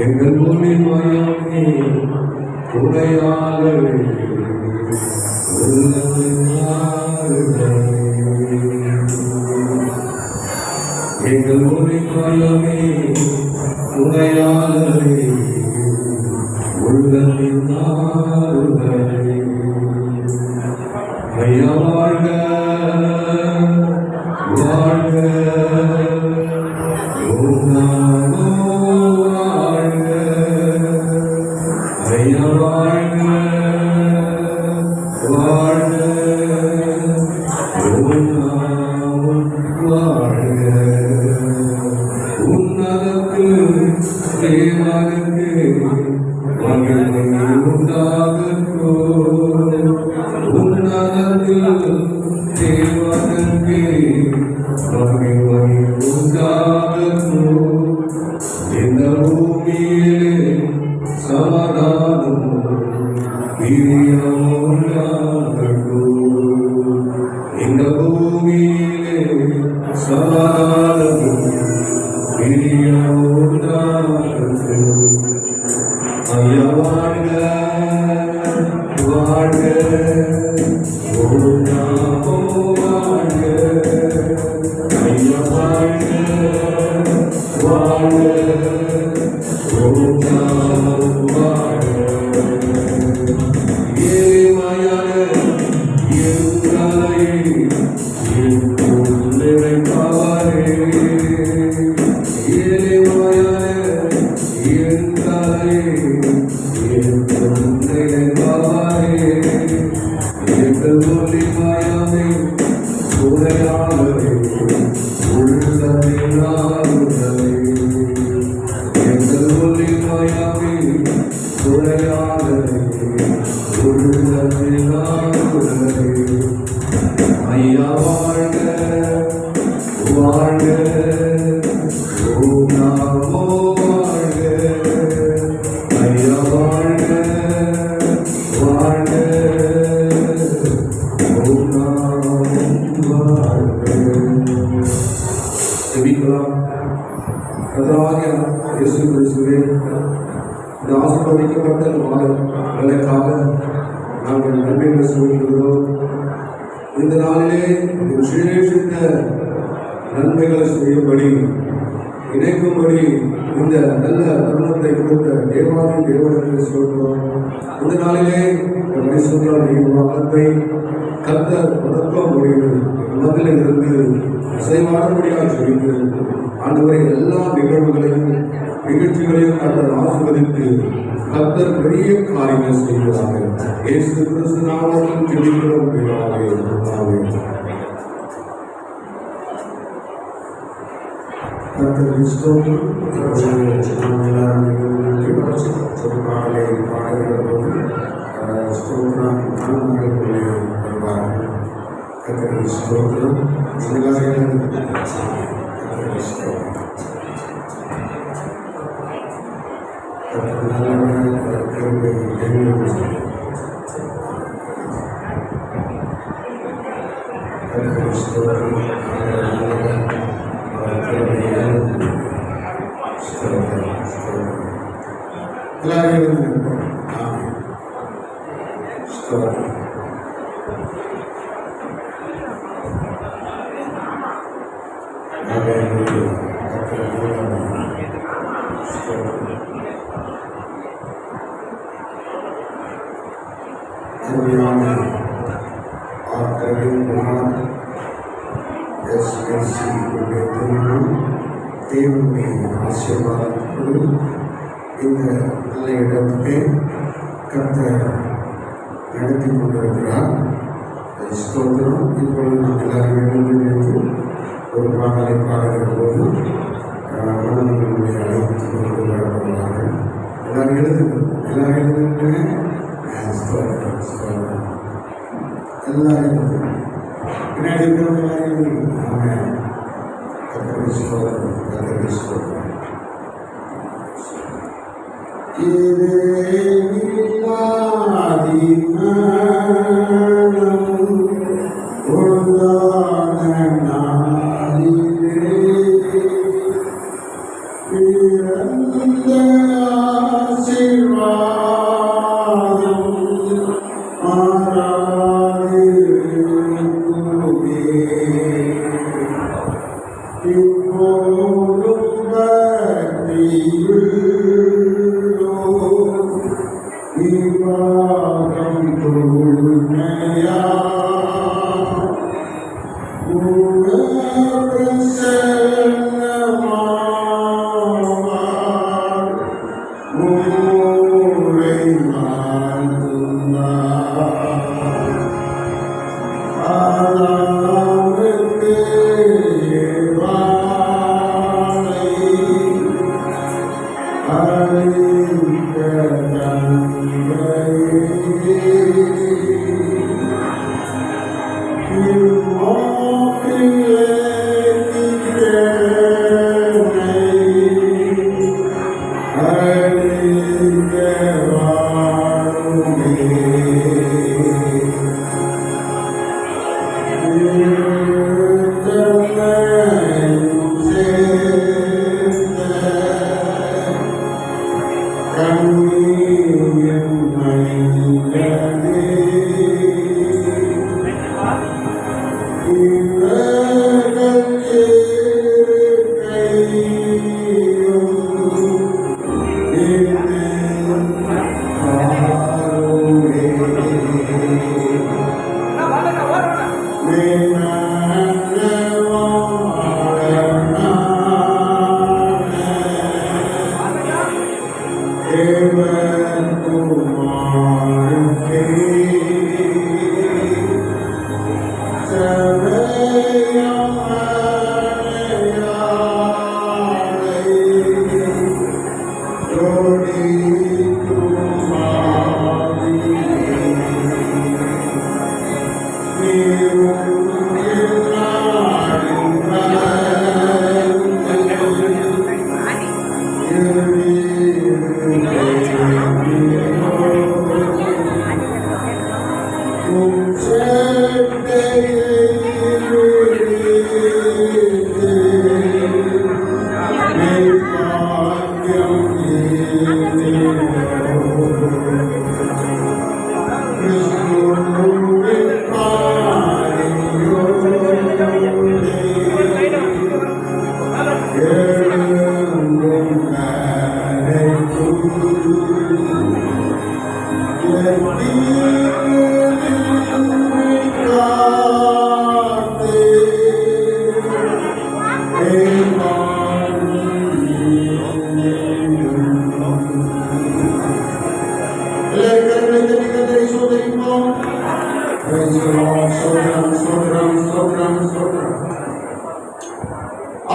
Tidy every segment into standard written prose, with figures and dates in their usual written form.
எங்கள் மொழிமயமே துணையாளரே எங்கள் மொழிமயமே துணையாளரே உள்ளதின் ஆறுதலே ஐயா வாழ்க வாழ்க ஆசீர்வதிக்கப்பட்ட நாளுக்காக நாங்கள் நன்மைகளை சொல்கிறோம். இந்த நாளிலே விசேஷித்த நன்மைகளை செய்யும்படி இணைக்கும்படி இந்த நல்ல தருணத்தை கொடுத்த தேவாதி தேவனுக்கு சொல்கிறோம். இந்த நாளிலே மனுஷத்தை கர்த்தர் தொடக்கம் முடிவு மனதில் இருந்து அசைவாடும்படியாக சொல்லிக்கிறது. ஆண்டவரை எல்லா நிகழ்வுகளையும் நிகழ்ச்சிகளையும் கர்த்தர் ஆசீர்வதித்து கர்த்தர் பெரிய காரியங்கள் செய்கிறார்கள். இயேசு கிறிஸ்து நாமத்தில் ஜெபிக்கிறோம் பிதாவே. கர்த்தர் ஸ்தோத்திரம். பாடலை பாடுகிற போது ஸ்தோத்திரம் ஆனந்தங்களுக்குள்ளே வருவார்கள். கர்த்தர் ஸ்தோத்திரம். தேவனுடைய ஆசீர்வாதத்தோடு இந்த நல்ல இடத்திலே கர்த்தர் நடத்தி கொண்டிருக்கிறார். ஸ்தோத்திரம். இப்பொழுது நாம் எல்லாரும் எழுந்து நின்று ஒரு பாடலை பாடுகிற போது மனநலனுடைய அழைத்து கொண்டு வரப்படுவார்கள். எல்லாரும் எழுதுங்க. ஸ்தோத்திரம் ஸ்தோத்திரம். எல்லாரும் பின்னாடி இருக்கிறவங்க எல்லாரும் எழுதுங்க. ஆமாம். கர்த்தருக்கு ஸ்தோத்திரம், கர்த்தருக்கு ஸ்தோத்திரம்.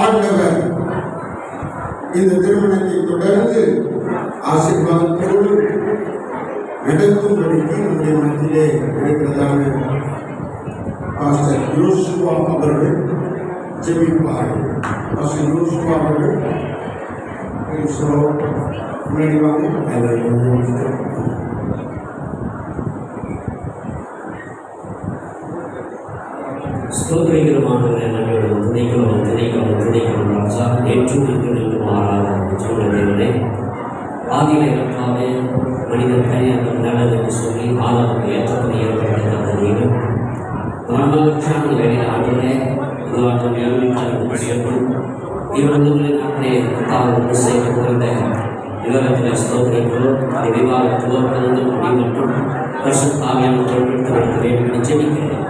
ஆண்டவர் இந்த திருமணத்தை தொடர்ந்து ஆசீர்வாதத்தோடு நடத்தும்படிக்கு நம்முடைய மத்தியிலே இருக்கிறதான பாஸ்டர் யோசுவா அவர்கள் ஜெபிப்பார்கள். பாஸ்டர் யோசுவா அவர்கள் முன்னாடி வாங்க. ஸ்தோத்திரிகரமானவரை நம்மளோட துணைக்கிறோம் ராஜா ஏற்றும் என்று மாறாத தேவனே ஆதியில கர்த்தாவே மனிதன் தனியாக நல்லது என்று சொல்லி ஆதாரம் ஏற்றப்படி ஏற்படுத்த தெய்வம் மரணாட்சான வேலையில் ஆண்டவரே இதுவாட்டம் ஏற்படும் இவர்களின் அப்படியே கர்த்தாவுக்கு செய்து குறைந்த விவரத்தில் ஸ்தோத்திரிக்கிறோம். விவாக துவக்கிறது முடி மற்றும் பரிசுத்தாவியான தொழில்நுட்பம் எடுக்க வேண்டும் என்று ஜெபிக்கிறேன்.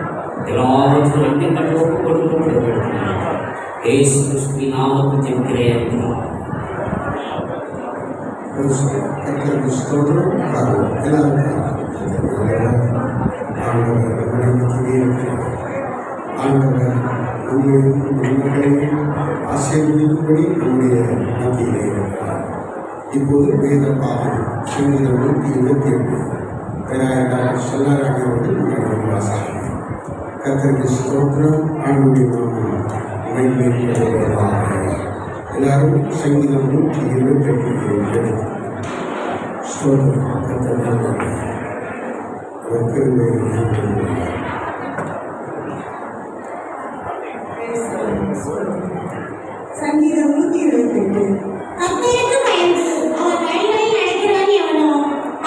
எல்லாவற்றும் நன்றி கட்டோடு கொடுக்கப்பட வேண்டும். இயேசு கிறிஸ்துவின் நாமத்தில் ஜெபிக்கிறேன். ஸ்தோத்திரம். எல்லாரும் இப்போது வேத பாகம் சங்கீதம் 128 டாக்டர் செல்லராணி அவர்கள் உங்களுடைய வாசகம். கர்த்தருக்கு ஸ்தோத்திரம். ஆண்டவருடைய நாமம் மகிமைப்படுவதாக. எல்லாரும் சங்கீதம் 128 ஸ்தோத்திரம். கர்த்தர் நல்லவர். அவர் கிருபை என்றும் சங்கீதம் 128. கர்த்தருக்கு பயந்து அவர் வழிகளில் நடக்கிறவன் எவனோ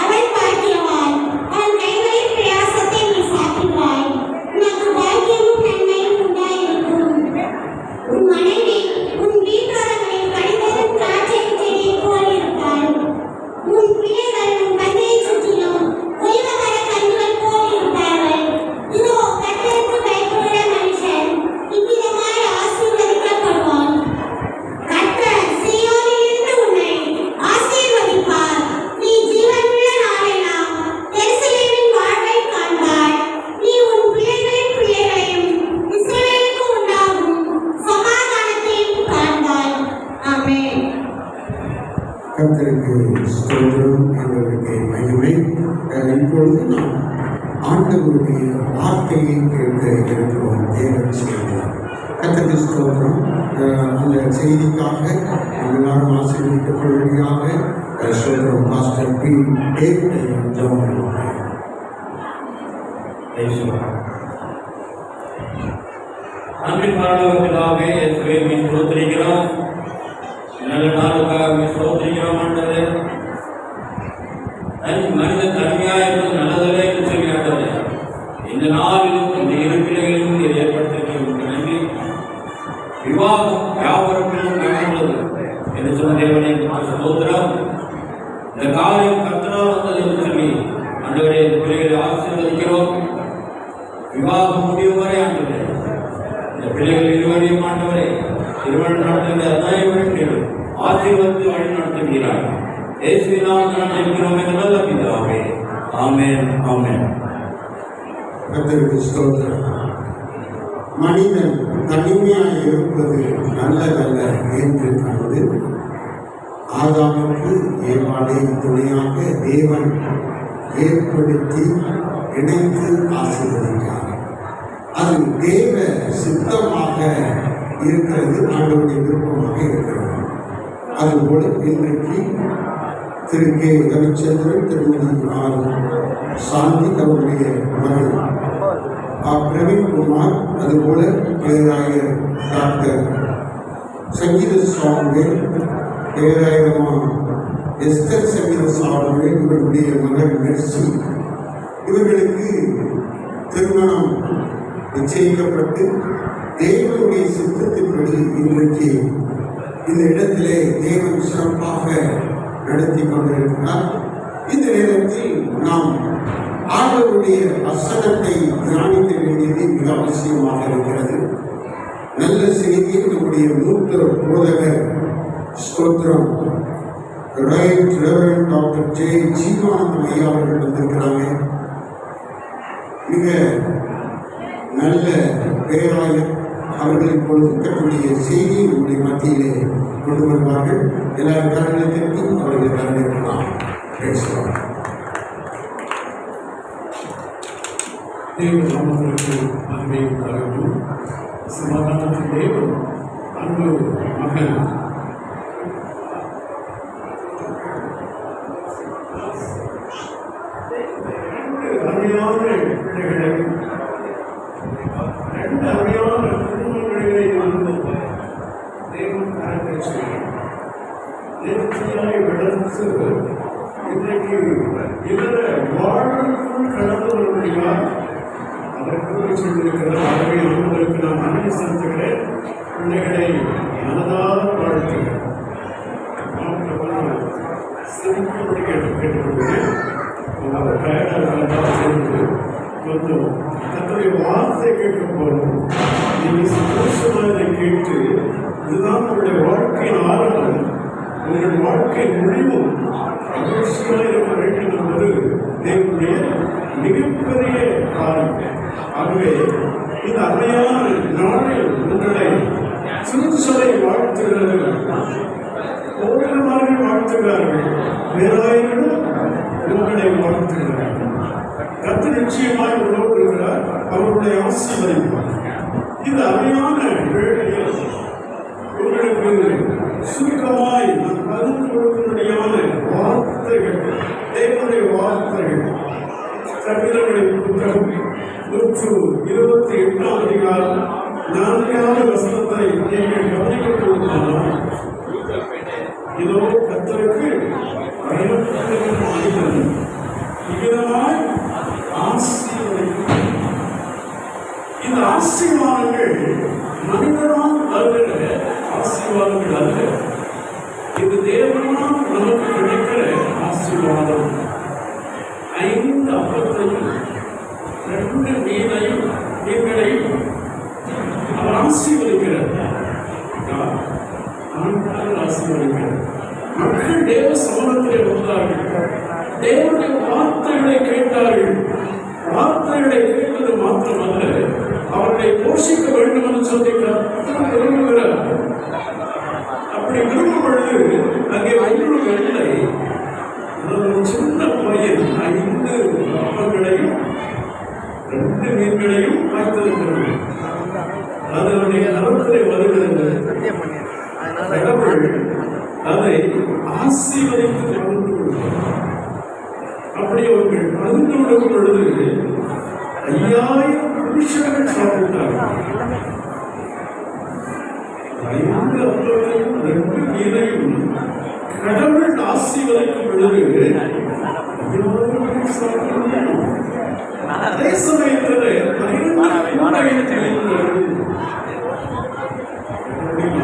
அவன் பாக்கியவான். அவன் கைகளின் பிரயாசத்தை நீ சாப்பிடுவாய். உனக்கு பாக்கியமும் நன்மையும் உண்டாயிருக்கும். உன் மனைவி உன் வீட்டாளர்களின் கடிதரும் திராட்சை செடியைப் போல் இருப்பாள். உன் பிள்ளைகள் உன் கண்ணைச் சுற்றிலும் ஒலிவமர கன்றுகள் போல் இருப்பார்கள். இதோ கர்த்தருக்கு பயப்படுகிற மனுஷன் இவ்விதமாய் ஆசீர்வதிக்கப்படுவான். கர்த்தர் சீயோனிலிருந்து உன்னை ஆசீர்வதிப்பார். நீ ஜீவனுள்ள நாளெல்லாம் எருசலேமின் வாழ்வைக் காண்பாய். நீ உன் பிள்ளைகளின் பிள்ளைகளையும் இஸ்ரவேலுக்கு உண்டாகும் சமாதானத்தையும் காண்பாய். ஆமென். கர்த்தருக்கு ஸ்தோத்திரம். ஆண்டவருக்கு மகிமை. இப்பொழுது நாம் ஆண்டவருடைய வார்த்தையை கேட்க இருக்கிறோம். தேவன் செய்தார். கர்த்தருக்கு ஸ்தோத்திரம். அந்த செய்திக்காக எல்லாரும் ஆசீர்வதிக்கப்படுவதாக ஸ்தோத்திரம். Pastor B. டேவிட் ஜெபம் பண்ணுவார். அன்பின் பரலோக பிதாவே, இயேசுவே உம்மை ஸ்தோத்திரிக்கிறோம். நல்ல நாளுக்காக உம்மை ஸ்தோத்திரிக்கிறோம் ஆண்டவரே. மனிதன் தனிமையாக இருப்பது நல்லதல்ல என்று சொல்லி ஆண்டவரே, இந்த நாளிலும் இந்த இரு பிள்ளைகளிலும் இதை ஏற்படுத்தியிருக்க நன்றி. விவாகம் யாவருக்கும் பயனுள்ளது என்று சொன்ன தேவனை ஸ்தோத்திரம். இந்த காரியம் கர்த்தரால் வந்தது என்று சொல்லி ஆண்டவரே இந்த பிள்ளைகளை ஆசீர்வதிக்கிறோம். விவாகம் முடியும் வரை ஆண்டவரே இந்த பிள்ளைகள் இருவரையும் ஆண்டவரே திருமணம் நடத்துகிற அனைவரும் ஆசீர்வதித்து வழி நடத்துகிறார். இயேசுவின் நாமத்தில் ஜெபிக்கிறோம் என்ற நல்ல பிதாவே. ஆமென், ஆமென். கர்த்தருக்கு ஸ்தோத்திரம். மனிதன் தனிமையாக இருப்பது நல்லதல்ல என்று கண்டு ஆதாமுக்கு ஏவாளை துணையாக தேவன் ஏற்படுத்தி இணைத்து ஆசீர்வதித்தார். அது தேவ சித்தமாக இருக்கிறது, ஆண்டவருடைய விருப்பமாக இருக்கிறது. அதுபோல இன்றைக்கு திரு கே. ரவிச்சந்திரன், திருமதி ஆர். சாந்தி, அவருடைய மகள் பிரவீன்குமார், அதுபோல பேராயர் டாக்டர் சங்கீத சுவாமிகள், பேராயரமா எஸ்தர் சங்கீத சுவாமிகள், இவருடைய மகள் மெர்சி, இவர்களுக்கு திருமணம் நிச்சயிக்கப்பட்டு தேவனுடைய சித்தத்தின்படி இன்றைக்கு இந்த இடத்திலே தேவன் சிறப்பாக நடத்தி கொண்டிருக்கிறார். இந்த நேரத்தில் நாம் ஆண்டவருடைய வசனத்தை தியானிக்க வேண்டியது மிக அவசியமாக இருக்கிறது. நல்ல செய்தியை நம்முடைய மூத்த போதகர் ஸ்தோத்திரம் right reverend doctor J. Jeevanandam ஐயா அவர்கள் வந்திருக்கிறாங்க. மிக நல்ல பேராயர் அவர்கள் இப்பொழுது இருக்கக்கூடிய செய்தியை நம்முடைய மத்தியிலே கொண்டு வருவார்கள். எல்லாரும் காரணத்திற்கும் அவர்களை வரவேற்கலாம். பேசலாம். தேவ நாமத்திற்கு மகிமை உண்டாகட்டும். சமாதானத்தின் தேவன் அன்பு மகன் அருமையான பிள்ளைகளை, ரெண்டு அருமையான குடும்பங்களிலே இருந்து தேவன் கரத்தை செய்யும் நேர்த்தியாய் வளர்த்து இன்றைக்கு இதர வாழ்வுக்குள் கடந்து வருவதையால் அதற்கு சொல்லியிருக்கிறார். ஆகவே அவர்களுக்கு நான் நன்றி செலுத்துகிறேன். பிள்ளைகளை மனதார வாழ்த்துகிறேன். சிரிக்கும்படி கேட்டுக்கொள்கிறேன். அவர் டயர்டாக சேர்ந்து கொஞ்சம் தன்னுடைய வார்த்தை கேட்க போகிறோம். நீங்கள் சந்தோஷமாக இதை கேட்டு இதுதான் நம்முடைய வாழ்க்கையின் ஆரம்பம், உங்கள் வாழ்க்கை முடிவும் மகிழ்ச்சியாக இருக்க வேண்டும் என்பது தேவனுடைய மிகப்பெரிய காரியம். ஆகவே இந்த அருமையான நாளில் உங்களை சிறுசலை வாழ்த்துகிறது. ஓரிடமார்கள் வாழ்த்துகிறார்கள், வேறாயிரம் உங்களை வாழ்த்துகிறார்கள். கர்த்தர் நிச்சயமாய் உணவு இருக்கிறார், அவருடைய ஆசீர்வதிப்பார். இந்த அருமையான வேளையில் உங்களுக்கு சுருக்கமாய் நான் பகிர்ந்து கொடுக்கும்படியான வார்த்தைகள், தேவனுடைய வார்த்தைகள். சங்கீதங்களின் புத்தகம் 128 அதிகாரம் 4வது வசனத்தை நீங்கள் கவனித்துக் கொள்ளுங்கள். இதோ கர்த்தருக்கு பயன்படுத்துகிறது, இவ்விதமாய் ஆசீர்வதிக்கிறார். இந்த ஆசீர்வாதங்கள் மனிதனால் தருகிற ஆசீர்வாதங்கள் அல்ல, இது தேவனால் நமக்கு கிடைக்கிற ஆசீர்வாதம். 5 அப்பத்தையும் 2 மீன்களையும் அவர் ஆசீர்வதிக்கிறார். ஆசீர்வதிக்கிறார். மக்கள் தேவ சமூகத்திலே வந்தார்கள், தேவனுடைய வார்த்தைகளை கேட்டார்கள். வார்த்தைகளை கேட்டது மாத்திரமல்ல, அவர்களை போஷிக்க வேண்டும் என்று சொல்லி விரும்புகிறார். அப்படி விரும்பும் பொழுது அங்கே 5 வெள்ளை, ஒரு சின்ன பையன் 5 அப்பங்களையும் 2 மீன்களையும் வைத்திருக்கிறது. அதனுடைய நலத்திலே வருகிறது. அதை ஆசீர்வதித்து பகிர்ந்து கொடுக்கிறார். அப்படி அவர்கள் பகிர்ந்து கொடுக்கும் பொழுது 5000 புருஷர்கள் சாப்பிட்டார்கள். 5 அப்பத்தையும் 2 மீனையும் கடவுள் ஆசீர்வதிக்கும் பொழுது 5000 சாப்பிட்டார்கள். அதே சமயத்தில் 12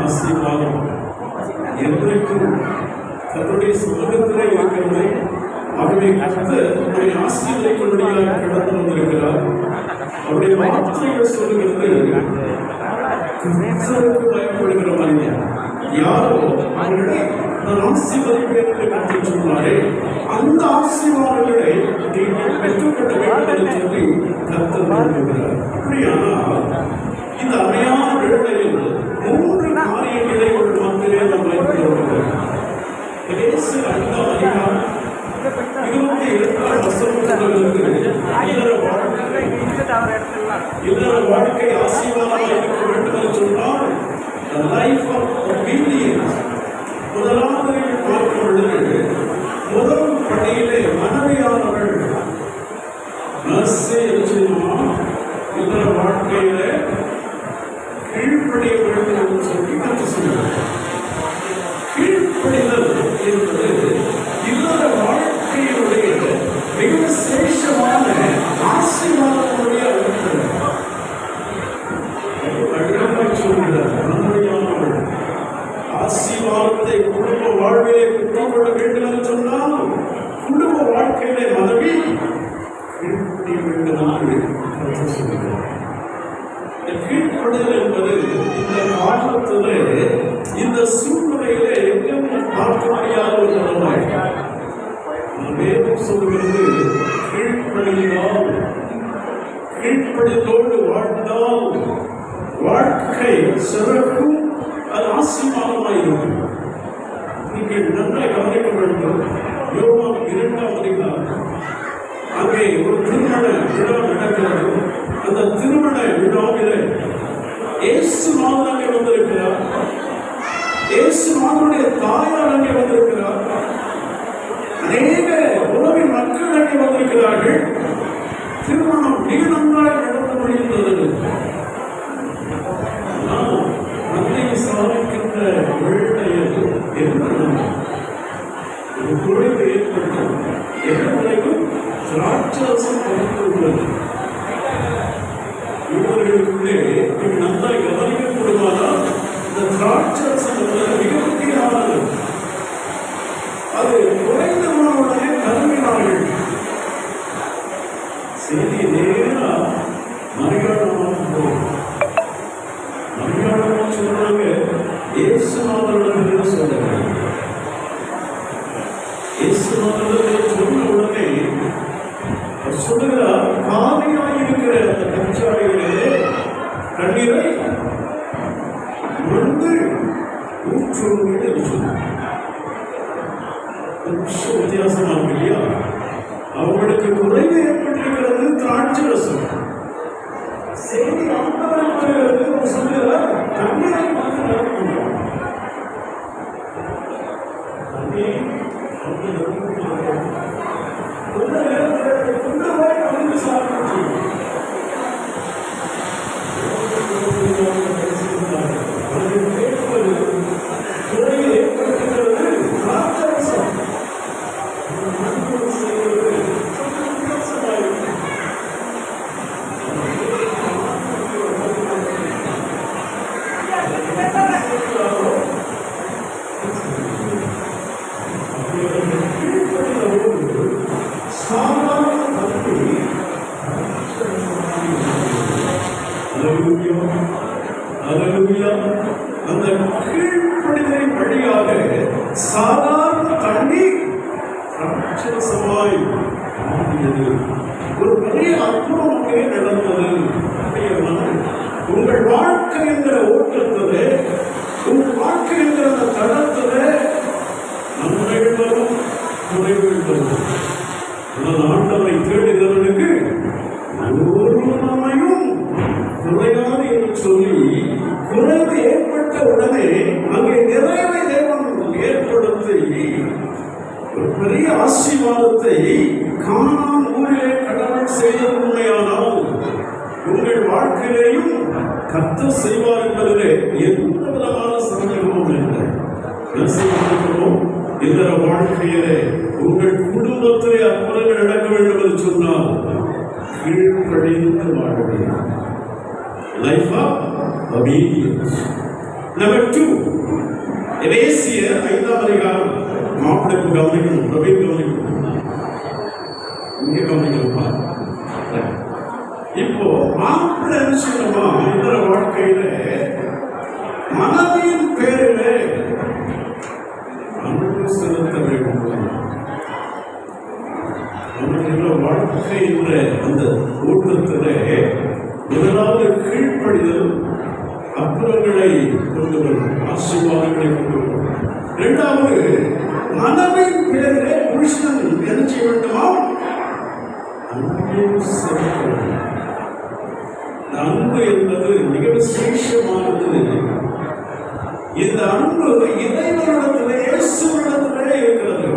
ஆசீர்வாதம் என்றைக்கும் கர்த்தருடைய சமூகத்திலே இருக்கிறது. அவருடைய கர்த்தர் நம்மை ஆசீர்வதிக்கும்படியாக கடந்து வந்திருக்கிறார். அவருடைய வார்த்தைகள் சொல்லுகிறது, கர்த்தருக்கு பயப்படுகிற மனிதன் யாரோ அவர்களை நான் ஆசீர்வதிப்பேன் என்று கர்த்தர் சொன்னாரே, அந்த ஆசீர்வாதங்களை நீங்கள் பெற்றுக்கொள்ள வேண்டும் என்று சொல்லி கர்த்தர் விரும்புகிறார். அப்படியானால் இந்த அருமையான வேளையில் 3 காரியங்களை ஒரு மாத்திரே நாம் பயன்படுத்துகிறோம். 5ஆம் அதிகாரம் 28ஆம் வசனத்திலிருந்து இல்லற வாழ்க்கை ஆசீர்வாதமாக இருக்க வேண்டும் என்று சொன்னால் the life of obedience முதலாவது பார்க்கும் பொழுது முதல் பணியிலே மனைவியானவள் இல்லற வாழ்க்கையில கீழ்ப்படிய வேண்டும் என்று சொல்லி கற்று சொல்கிறார். கீழ்ப்படிதல் என்பது இல்லற வாழ்க்கையினுடைய மிக விசேஷமான ஆசீர்வாதத்துடைய சொல்கிறார். ஆசீர்வாதத்தை குடும்ப வாழ்விலே பெற்றுக்கொள்ள வேண்டும் என்று சொன்னால் குடும்ப வாழ்க்கையிலே மனைவி கீழ்ப்படிய வேண்டும் என்று சொல்கிறார். கீழ்ப்படுதல் என்பது இந்த காலத்திலே இந்த சூழ்நிலையிலே எங்கும் பார்க்க முடியாத ஒரு நிலைமை. வேதம் சொல்கிறது, கீழ்ப்படிந்தால், கீழ்ப்படிதலோடு வாழ்ந்தால் வாழ்க்கை சிறக்கும், அது ஆசீர்வாதமாயிருக்கும். நீங்கள் நன்றாக கவனிக்க வேண்டும். யோவான் 2ஆம் அதிகாரம் அங்கே ஒரு திருமண விழா நடக்கிறது. அந்த திருமண விழாவிலே இயேசுநாதர் அங்கே வந்திருக்கிறார். இயேசுநாதருடைய தாயார் அங்கே வந்திருக்கிறார். அநேக உறவின் மக்கள் அங்கே வந்திருக்கிறார்கள். திருமணம் மிக நன்றாக நடந்து முடிந்தது. மந்தையை சாதிக்கின்ற வேளையில் என்ன ஒரு குறைவு ஏற்பட்டது. என்ன குறைவு? திராட்சரசம் உள்ளது. இவர்களுக்குள்ளே நன்றாக கவனிக்கப்படுவதால் இந்த திராட்சரசம் என்பது மிக முக்கியமானது. அது குறைந்தவனுடைய கருவினார்கள். செய்தி நேரா மரியாதமாக சொல்றாங்க. இயேசுநாதருடன் சொல்றாங்க. இயேசுநாதருடன் சொன்ன உடனே சொல்லுகிறார், காவியாயிருக்கிற அந்த கச்சாடிகளே கண்ணீரை வந்து ஊற்றுங்கள் என்று சொன்னார். குறைவு ஏற்பட்டிருக்கிறது. திராட்சை ரசம் செய்தி ஆண்டவருக்கு வருகிறது. அவர் சொல்கிறார், தண்ணீரை பார்த்து நடக்கும் தண்ணீர் அந்த கொஞ்ச நேரத்தில் கொண்டு போய் வந்து சாப்பிட்டு அதை கேட்பது குறைவு ஏற்பட்டிருக்கிறது. திராட்சை ரசம் செய்வது வித்தியாசமாயிருக்கும். அந்த கீழ்ப்படிதலின் வழியாக சாதாரண தண்ணீர் ராட்சசமாய் மாறியது. ஒரு பெரிய அற்புதம் அங்கே நடந்தது. உங்கள் வாழ்க்கை என்கிற ஓட்டத்திலே, உங்கள் வாழ்க்கை என்கிற அந்த தடத்திலே நன்மைகள் வரும், குறைகள் வரும். ஆனால் ஆண்டவரை தேடுகிறவனுக்கு ஒரு நன்மையும் குறையாது என்று சொல்லி, குறைவு ஏற்பட்ட உடனே அங்கே நிறைவை தேவன் ஏற்படுத்தி ஒரு பெரிய ஆசீர்வாதத்தை கானான் ஊரிலே கடவுள் செய்தது உண்மையானால் உங்கள் வாழ்க்கையிலேயும் கர்த்தர் செய்வார் என்பதிலே எந்த விதமான சந்தேகமும் இல்லை. இந்த வாழ்க்கையிலே உங்கள் குடும்பத்திலே அற்புதங்கள் நடக்க வேண்டும் என்று சொன்னால் கீழ்ப்படிந்து வாழ வேண்டும். Life of obedience. Number 2, எபேசியர் 5ஆம் அதிகாரம். மாப்பிளைக்கு கவனிக்கணும், பிரபீன் கவனிக்கணும், இங்க கவனிக்கணும்ப்பா. இப்போ மாப்பிள்ளை நிச்சயமா இந்த வாழ்க்கையில மனைவியின் பேரிலே அன்பு செலுத்த வேண்டும். அவனுடைய வாழ்க்கை என்ற அந்த கூட்டத்திலே முதலாவது கீழ்ப்படிதல் அற்புதங்களை கொண்டு வரும், ஆசீர்வாதங்களை கொண்டு வரும். இரண்டாவது, மனைவியின் பேரிலே புருஷன் என்ன செய்ய வேண்டுமா? அன்பு செலுத்த வேண்டும். அன்பு என்பது மிக விசேஷமானது. இந்த அன்பு இறைவனிடத்திலே, இயேசுவிடத்திலே இருக்கிறது.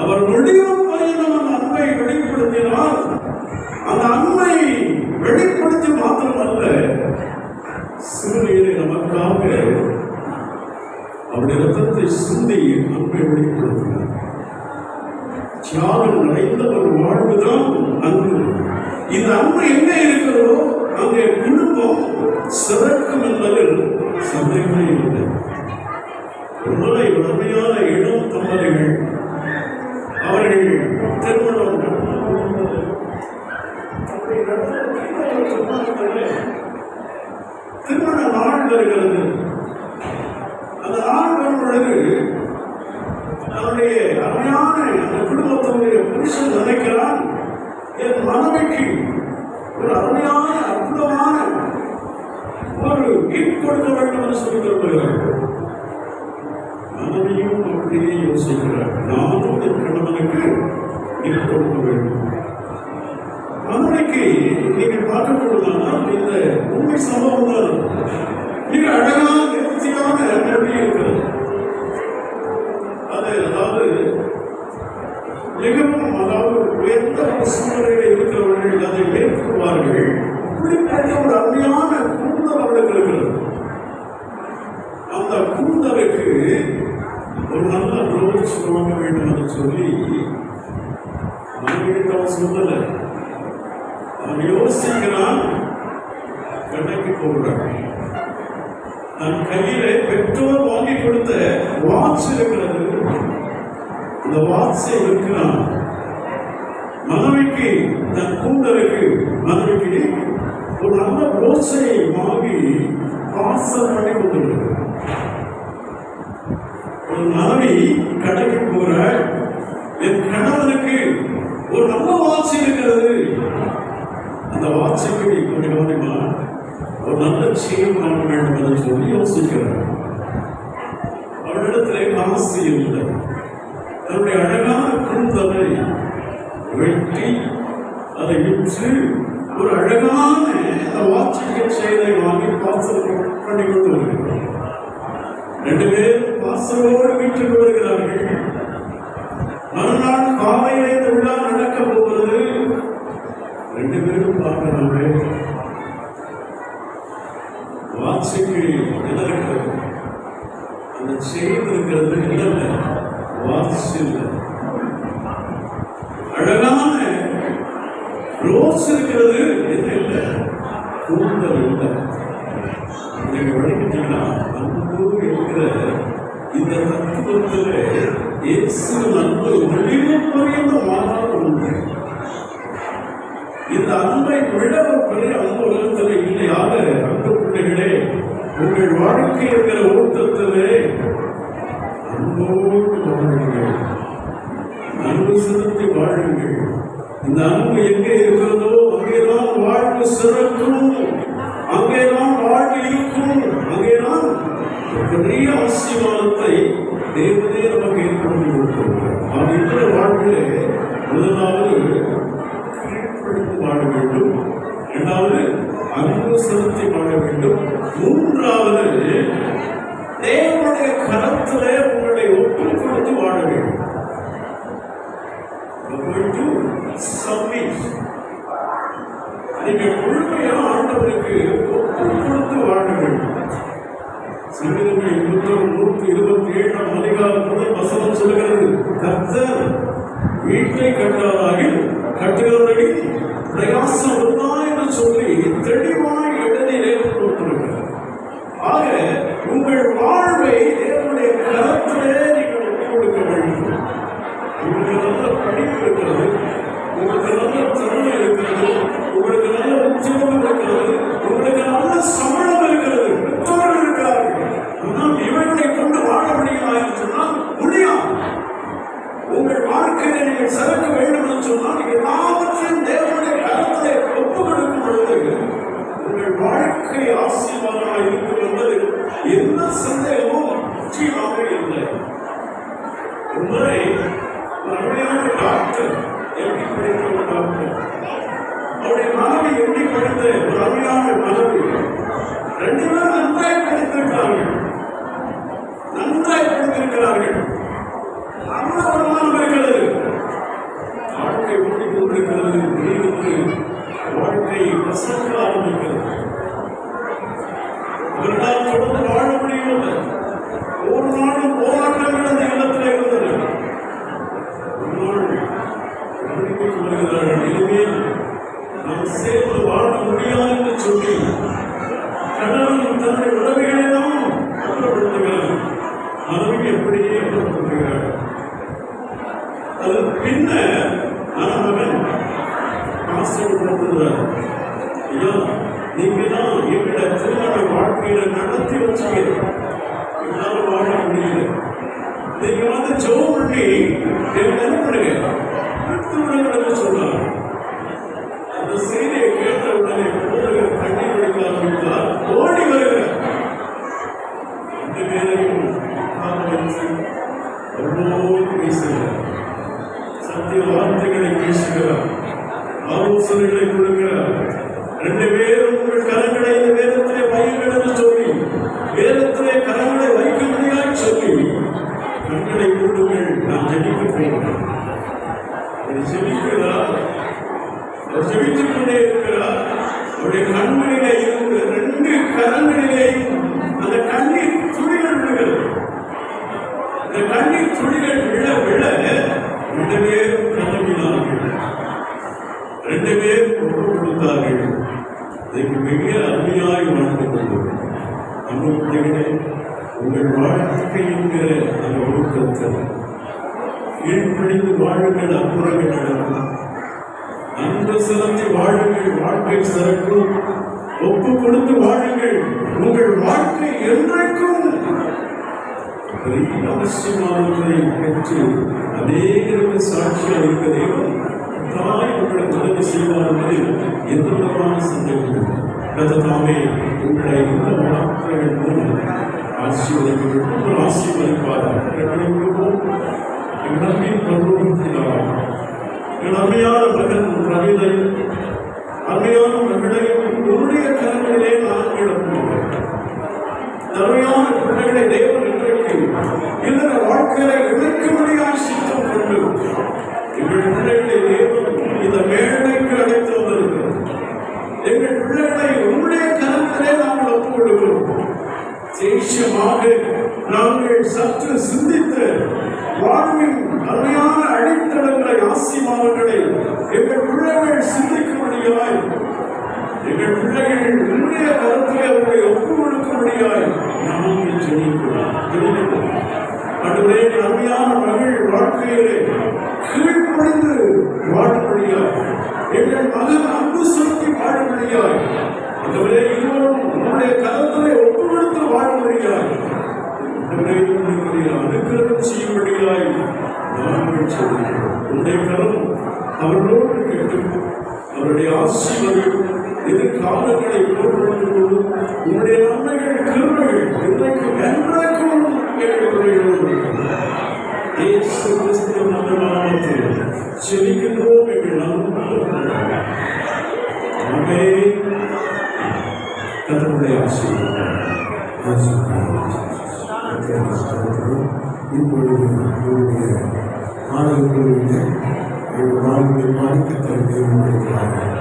அவர் முடிவு பயணம் அன்பை வெளிப்படுத்தினால் அந்த அன்பை வெளிப்படுத்தி மாத்திரமல்ல, சிறுநீரை நமக்காக அவருடைய ரத்தத்தை சிந்தி அன்பை வெளிப்படுத்தினார். தியாகம் நிறைந்த ஒரு வாழ்வுதான் அன்பு. இந்த அன்பு எங்க இருக்கிறதோ அங்கே குடும்பம் சிறக்கும் என்பதில் சந்தேகமே இல்லை. ஒருமுறை உண்மையான இளம் தம்பதிகள் அவர்கள் திருமணம் திருமண நாள் வருகிறது. அந்த நாள் வரும் பொழுது அவருடைய அருமையான அந்த குடும்பத்தினுடைய புருஷன் நினைக்கிறான், என் மனைவிக்கு ஒரு அருமையான அற்புதமான ஒரு கிஃப்ட் கொடுக்க வேண்டும் என்று சொல்லி விரும்புகிறார். மனைவியும் அப்படியே யோசிக்கிறார், நானும் என் கணவனுக்கு கிஃப்ட் கொடுக்க வேண்டும். மனைவிக்கு நீங்கள் பார்க்கக்கூடாதுனால் இந்த உண்மை சம்பவம் தான் மிக அழகான நேர்த்தியான நன்றி இருக்கிறது. அது அதாவது மிகவும் உயர்ந்த ஒரு சூழ்நிலையில் இருக்கிறவர்கள் அதை மேற்கொள்வார்கள். இப்படிப்பட்ட ஒரு அருமையான கூந்தல் அவர்களுக்கு இருக்கிறது. அந்த கூந்தலுக்கு ஒரு நல்ல ப்ளவுஸ் வாங்க வேண்டும் என்று சொல்லி அவன் சொல்லலை. அவன் யோசிக்கிறான், கடைக்கு போகிறான். தன் கையில பெற்றோர் வாங்கி கொடுத்த வாட்ச் இருக்கிறது. அந்த வாட்சை இருக்கிறான். மனைவிக்கு தன் கூந்தலுக்கு மனைவிக்கு ஒரு நல்ல ரோஸை வாங்கி பார்சல் பண்ணி கொண்டிருக்கிறார். ஒரு மனைவி கடைக்கு போற, என் கணவனுக்கு ஒரு நல்ல வாட்ச் இருக்கிறது, அந்த வாட்சுக்கு கொஞ்சம் கவனிமா ஒரு நல்ல செயின் வாங்க வேண்டும் என்று சொல்லி யோசிக்கிறார். அவரிடத்திலே காசு இல்லை. தன்னுடைய அழகான கூந்தலை வெட்டி அதை விற்று ஒரு அழகான அந்த வாட்சிக்க செயலை வாங்கி பார்சல் பண்ணி கொண்டு வருகிறார். 2 பேரும் பார்சலோடு வீட்டுக்கு வருகிறார்கள். மறுநாள் காலையிலே இந்த விழா நடக்க போகிறது. 2 பேரும் பார்க்கிறாங்க, வாட்சிக்கு என்ன இருக்கிறது, அந்த செயின் இருக்கிறது, இல்லை வாட்ச் இல்லை. அழகான ரோஸ் இருக்கிறது, என்ன இல்லை கூந்தல் இல்லை. நீங்க விளக்கிட்டீங்கன்னா அன்பு என்கிற இந்த தத்துவத்தில் இயேசு அன்பு முடிவு பரியந்த மாறாத ஒன்று. இந்த அன்பை விட ஒரு பெரிய அன்பு உலகத்தில் இல்லையாக. அன்பு பிள்ளைகளே, உங்கள் வாழ்க்கை இருக்கிற ஓட்டத்திலே அன்போடு வாழுங்கள், அன்பு செலுத்தி வாழுங்கள். இந்த அன்பு எங்கே இருக்கிறதோ அங்கேதான் வாழ்வு சிறக்கும், அங்கேதான் வாழ்வு இருக்கும், அங்கேதான் பெரிய ஆசீர்வாதத்தை தேவனே நமக்கு ஏற்படுத்தி கொடுக்கிறார். அப்படின்ற வாழ்விலே முதலாவது கீழ்ப்படுத்தி வாழ வேண்டும், 2வது அன்பு செலுத்தி வாழ வேண்டும், 3வது தேவனுடைய கரத்திலே உங்களை ஒப்புக் கொடுத்து வாழ வேண்டும். நீங்கள் முழுமையாக ஆண்டவருக்கு ஒப்புக் கொடுத்து வாழ வேண்டும். சங்கீதங்களின் புத்தகம் 127ஆம் அதிகாரம் முதல் வசனம் சொல்கிறது, கர்த்தர் வீட்டை கட்டாராகில் கட்டுகிறவர்களின் பிரயாசம் ஒன்றா என்று சொல்லி தெளிவாய் எழுதிலே போட்டிருக்கிறார். ஆக உங்கள் வாழ்வை தேவனுடைய கரத்திலே நீங்கள் ஒப்புக் கொடுக்க வேண்டும். உங்களுக்கு நல்ல படிப்பு இருக்கிறது, உங்களுக்கு நல்ல திறமை இருக்கிறது, உங்களுக்கு நல்ல உத்தியோகம் இருக்கிறது, உங்களுக்கு நல்ல சம்பளம் இருக்கிறது, பெற்றோர்கள் இருக்கிறார்கள். ஆனால் இவர்களை கொண்டு வாழ முடியுமா என்று சொன்னால் முடியாது. உங்கள் வாழ்க்கையை நீங்கள் சிறக்க வேண்டும் என்று சொன்னால் எல்லாவற்றையும் தேவனுடைய கரத்திலே ஒப்புக் கொடுக்கும் பொழுது உங்கள் வாழ்க்கை ஆசீர்வாதமாக இருக்கும் என்பது எந்த சந்தேகமும் நிச்சயமாக இல்லை. ஒரு முறை அருமையான டாக்டர், எப்படி படித்த ஒரு டாக்டர், அவருடைய மனைவி எப்படி படித்த ஒரு அருமையான மனைவி, 2 பேரும் நன்றாய் படித்திருக்கிறார்கள், நன்றாய் படித்திருக்கிறார்கள், நல்ல வருமானம் இருக்கிறது, வாழ்க்கை ஓடிக் கொண்டிருக்கிறது. திடீரென்று வாழ்க்கை கசக்க ஆரம்பிக்கிறது. அவர்களால் தொடர்ந்து வாழ முடியவில்லை. ஒரு நாளும் போராட்டங்கள் அந்த இல்லத்தில் இருந்தது. இனிமேல் நாம் சேர்ந்து வாழ முடியாது என்று சொல்லி கடவுள் தன்னுடைய உறவுகளெல்லாம் அப்புறப்படுத்துகிறார். மனைவி எப்படியே அப்புறப்படுத்துகிறார். அது பின்னர் மணமகன் ஆசைப்படுத்துகிறார், ஐயா நீங்க தான் எங்களோட திருமண வாழ்க்கையில நடத்தி வச்சீங்க, என்னால வாழ முடியல, நீங்க வந்து ஜெபம் பண்ணி என்ன பண்ணுங்க சொன்னார். அந்த செய்தியை கேட்ட உடனே போதகர் கண்ணீர் வடிக்க ஆரம்பித்தார், ஓடி வருகிறார். 2 பேரையும் காதலித்து அவ்வளோடு பேசுகிறார், சத்திய வார்த்தைகளை பேசுகிறார், ஆலோசனைகளை கொடுக்கிறார். 2 பேரும் உங்கள் கரங்களை இந்த வேதத்திலே வையுங்கள் என்று சொல்லி, வேதத்திலே கரங்களை வைக்க முடியாது சொல்லி, கண்களை மூடுங்கள், நான் ஜெபிக்க போகிறேன். ஜெபிக்கிறார், அவர் ஜெபித்துக் கொண்டே இருக்கிறார். அவருடைய கண்களிலே இருந்து 2 கரங்களிலேயும் அந்த கண்ணீர் துளிகள் விழுகிறது. அந்த கண்ணீர் துளிகள் விழ விழ 2 பேரும் கலங்கினார்கள், 2 பேரும் ஒப்புக் கொடுத்தார்கள். இதற்கு மிக அருமையாய் வாழ்ந்து கொண்டது. அன்பு பிள்ளைகளே, உங்கள் வாழ்க்கை என்கிற அந்த ஒழுக்கத்தில் கீழ்ப்படிந்து வாழுங்கள், அற்புதங்கள் நடக்கும். அன்பு செலுத்தி வாழுங்கள், வாழ்க்கை சிறக்கும். ஒப்பு கொடுத்து வாழுங்கள், உங்கள் வாழ்க்கை என்றைக்கும் பெரிய அவசியமானவர்களை பெற்று அநேகருக்கு சாட்சியாக இருக்க தேவன் தாய் உங்களுக்கு உதவி செய்வார் என்பதில் எந்த விதமான சந்தேகம் தாமே உங்களை இந்த வார்த்தைகள் மூலம் ஆசீர்வதிக்க ஆசீர்வதிப்பார். என் அருமையான மகன் ரவிதை, அருமையான மகளை உன்னுடைய கரங்களிலே நான் கிடப்போம். அருமையான பிள்ளைகளை தேவன் இன்றைக்கு இந்த வாழ்க்கையில இழைக்கும்படியாய் சித்தம் கொண்டு எங்கள் பிள்ளைகளை தேவன் இந்த மேடைக்கு அழைத்து வந்திருக்கிறோம். எங்கள் பிள்ளைகளை உன்னுடைய கரத்திலே நாங்கள் ஒப்புக் கொடுக்கிறோம். தேசியமாக நாங்கள் சற்று சிந்தித்து வாழ்வின் அருமையான அடித்தளங்களை, ஆசீர்வாதங்களை எங்கள் பிள்ளைகள் சிந்திக்கும்படியாய், எங்கள் பிள்ளைகள் உன்னுடைய கருத்திலே அவர்களை ஒப்புக் கொடுக்கும்படியாய் நாங்கள் ஜெபிக்கிறோம். அதுவே அருமையான மகள் வாழ்க்கையிலே கீழ்ப்படிந்து வாழும்படியாய், எங்கள் மகன் அன்பு செலுத்தி வாழும்படியாய், அதுவே இருவரும் உன்னுடைய கருத்திலே ஒப்புக் கொடுத்து வாழும்படியாய், அனுக்கிரகம் செய்யும்படியாய் நாங்கள் சொல்கிறோம். உன்னுடைய கரம் அவர்களோடு கேட்டு அவருடைய ஆசீர்வாதம் எதிர்காலங்களை பொருட்படுத்தும். உன்னுடைய நன்மைகள், கிருபைகள் இன்றைக்கு என்றைக்கும் இயேசு கிறிஸ்துவின் நாமத்தில் செபிக்கின்றோம் எங்கள் கர்த்தருடைய ஆசீர்வாதம். இப்பொழுது நம்முடைய மாணவர்களுடைய வாழ்வை பாதிக்கத்தை மேம்படுத்துகிறார்கள்.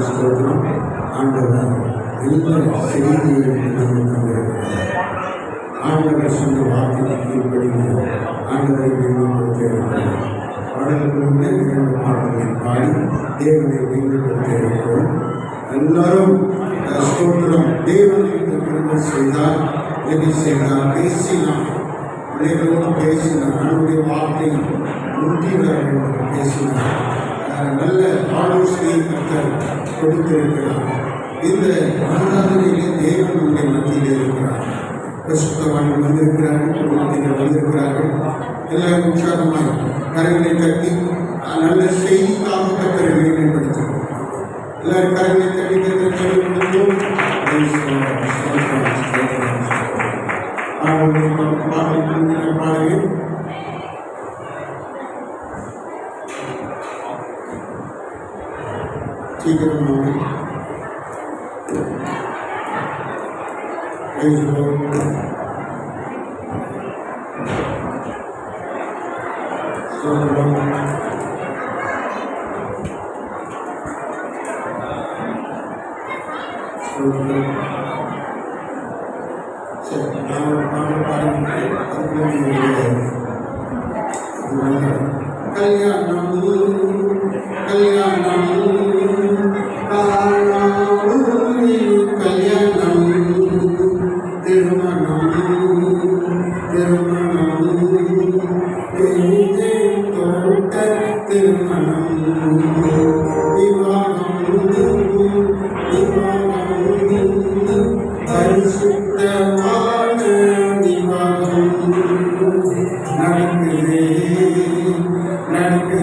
ஸ்தோத்திரம். ஆண்டவர் எல்லா செய்திகளையும் நமக்கு தந்திருக்கிறார். ஆண்டவர் சொன்ன வார்த்தைக்கு கீழ்ப்படிந்து ஆண்டவரை மேம்படுத்த இருக்கிறார். பாடல்களுமே 2 பாடல்களை பாடி தேவனை மேம்படுத்த இருக்கிறோம். எல்லாரும் ஸ்தோத்திரம். தேவனுக்கு கிருபை செய்தார், உதவி செய்தார், பேசினார், பிள்ளைகளோடு பேசினார், அவருடைய வார்த்தை முந்தி வர வேண்டும் பேசினார். நல்ல ஆலோசனை கர்த்தர் கொடுத்திருக்கிறார். இந்த ஆராதனையிலே தேவனுடைய மத்தியிலே இருக்கிறார். பரிசுத்தவான்கள் வந்திருக்கிறார்கள், குடும்பத்தினர் வந்திருக்கிறார்கள். எல்லாரும் உற்சாகமாய் கரங்களை தட்டி நல்ல செய்திக்காக கர்த்தரை மேம்படுத்தும். எல்லாரும் கரங்களை தட்டி கர்த்தரை மேம்படுத்தும். பாடவே சீக்கிரமாக கல்யாணம் கல்யாணம் கல்யாணம் திருமணம் திருமணம் தோட்ட திருமணம் விவாகம் விவாகம் பரிசுத்தமான விவாகம் நடக்குது நடக்குது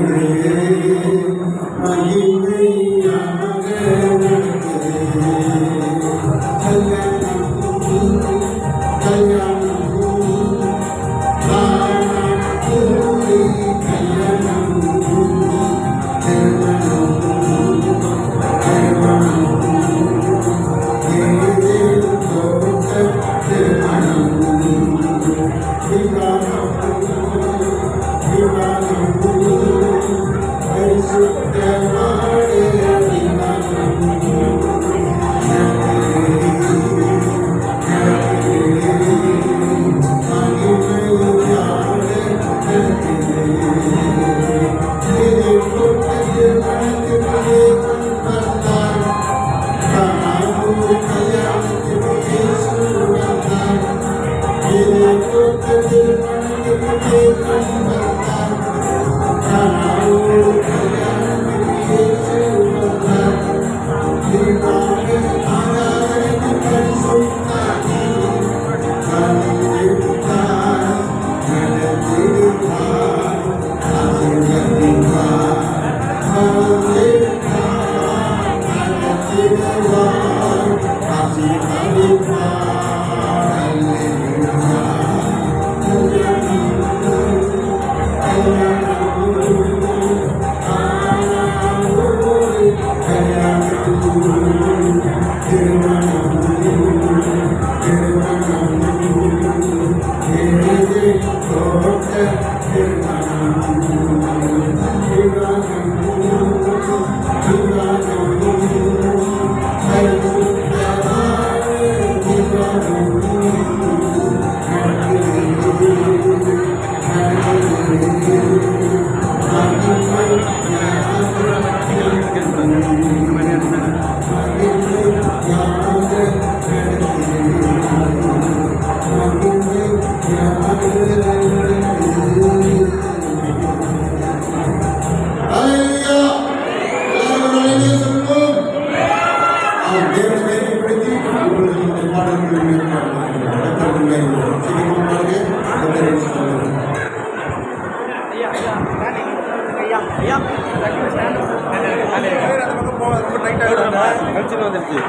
கிழிச்சுன்னு வந்துடுச்சு.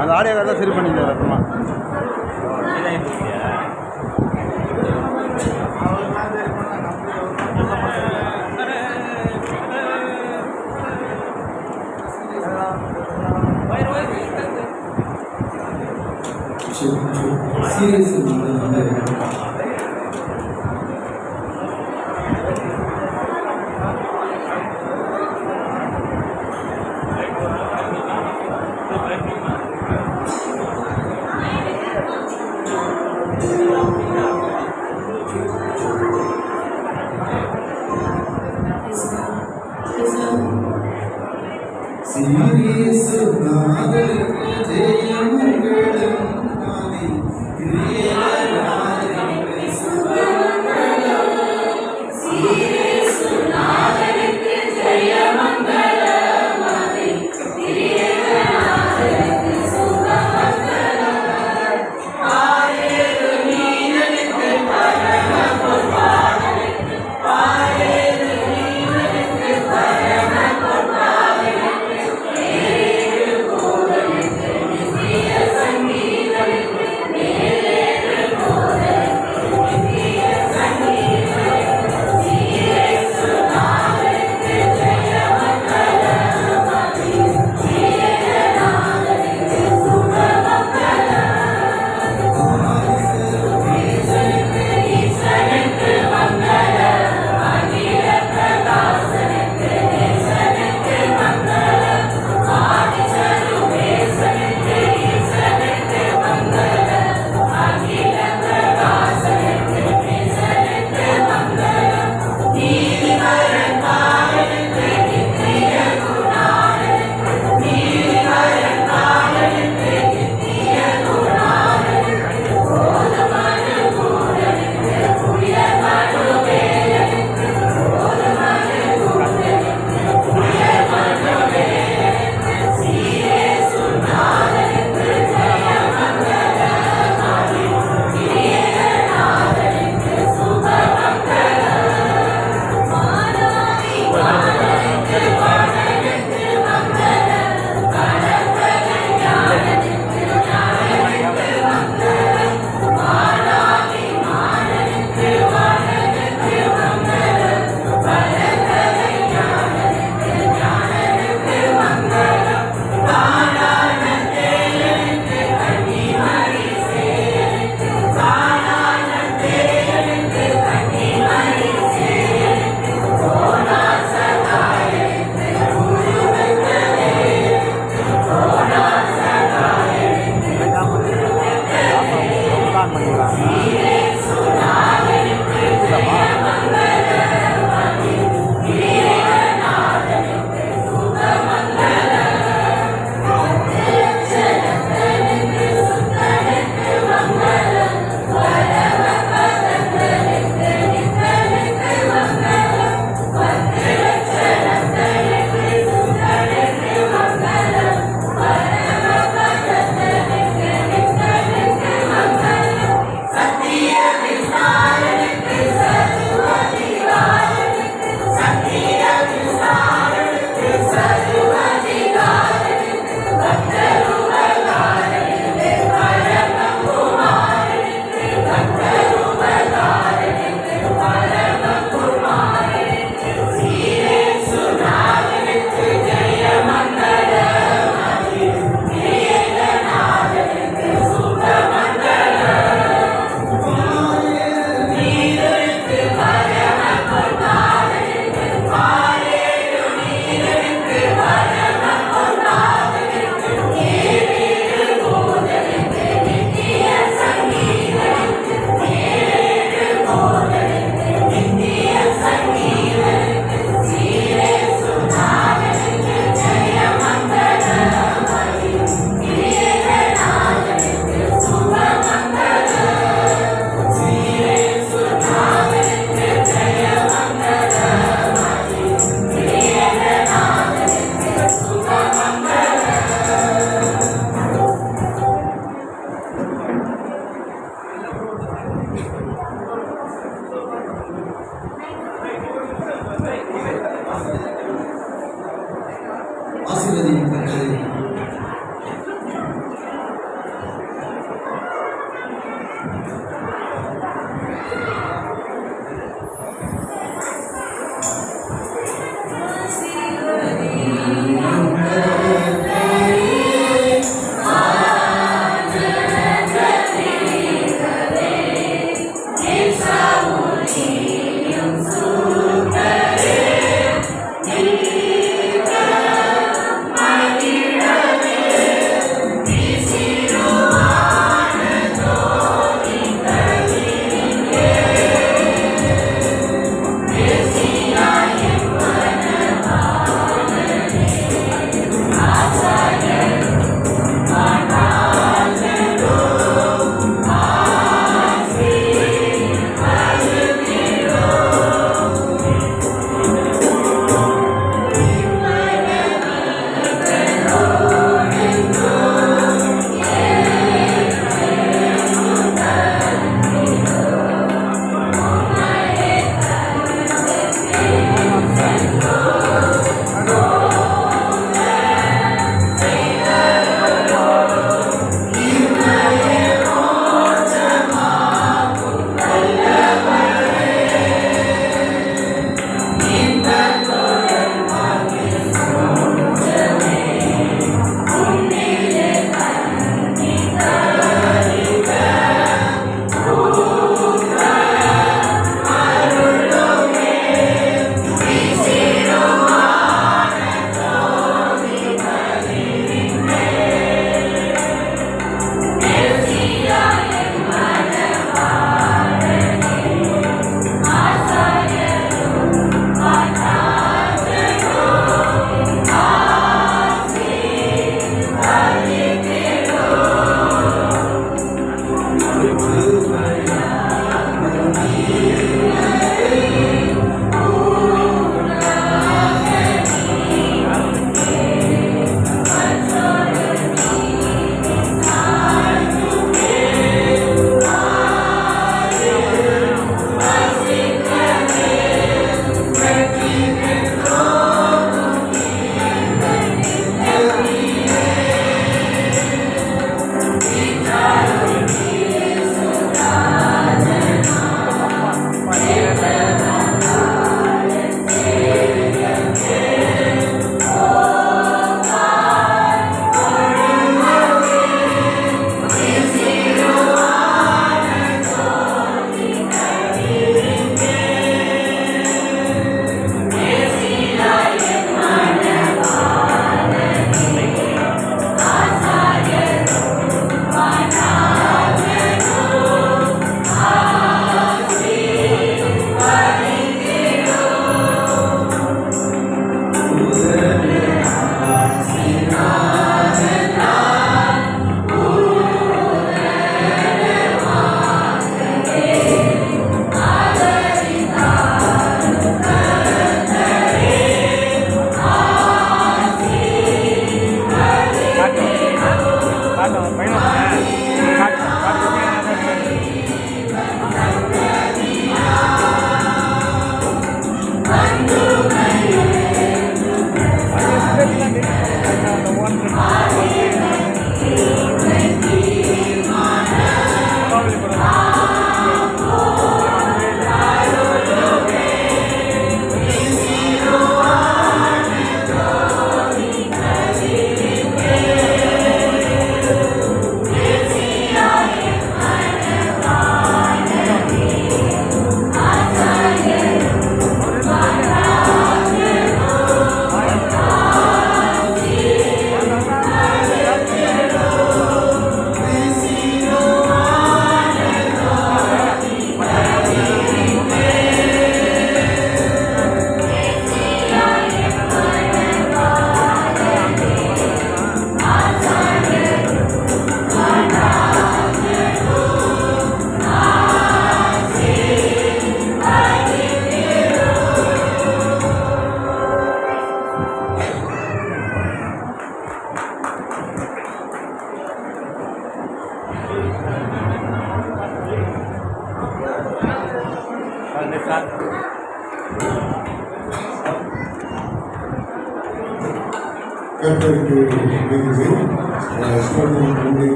அந்த ஆடியோ கார்டு தான் சரி பண்ணியிருந்தார் அப்புறமா. சீரியஸ் சீரியஸ் நாதலுக்கு ஜெயமங்களம் ஆதி கிரியலாரிக்கு சுபமங்களம் சீரியஸ் நாதலுக்கு ஜெயமங்களம் ஆதி கிரியலாரிக்கு சுபமங்களம் ஆரேரு நீனனுக்கு பரம பொற்பாதனுக்கு ஆரேரு நீனனுக்கு பரம பொற்பாதனுக்கு ஏழு கோவிலுக்கு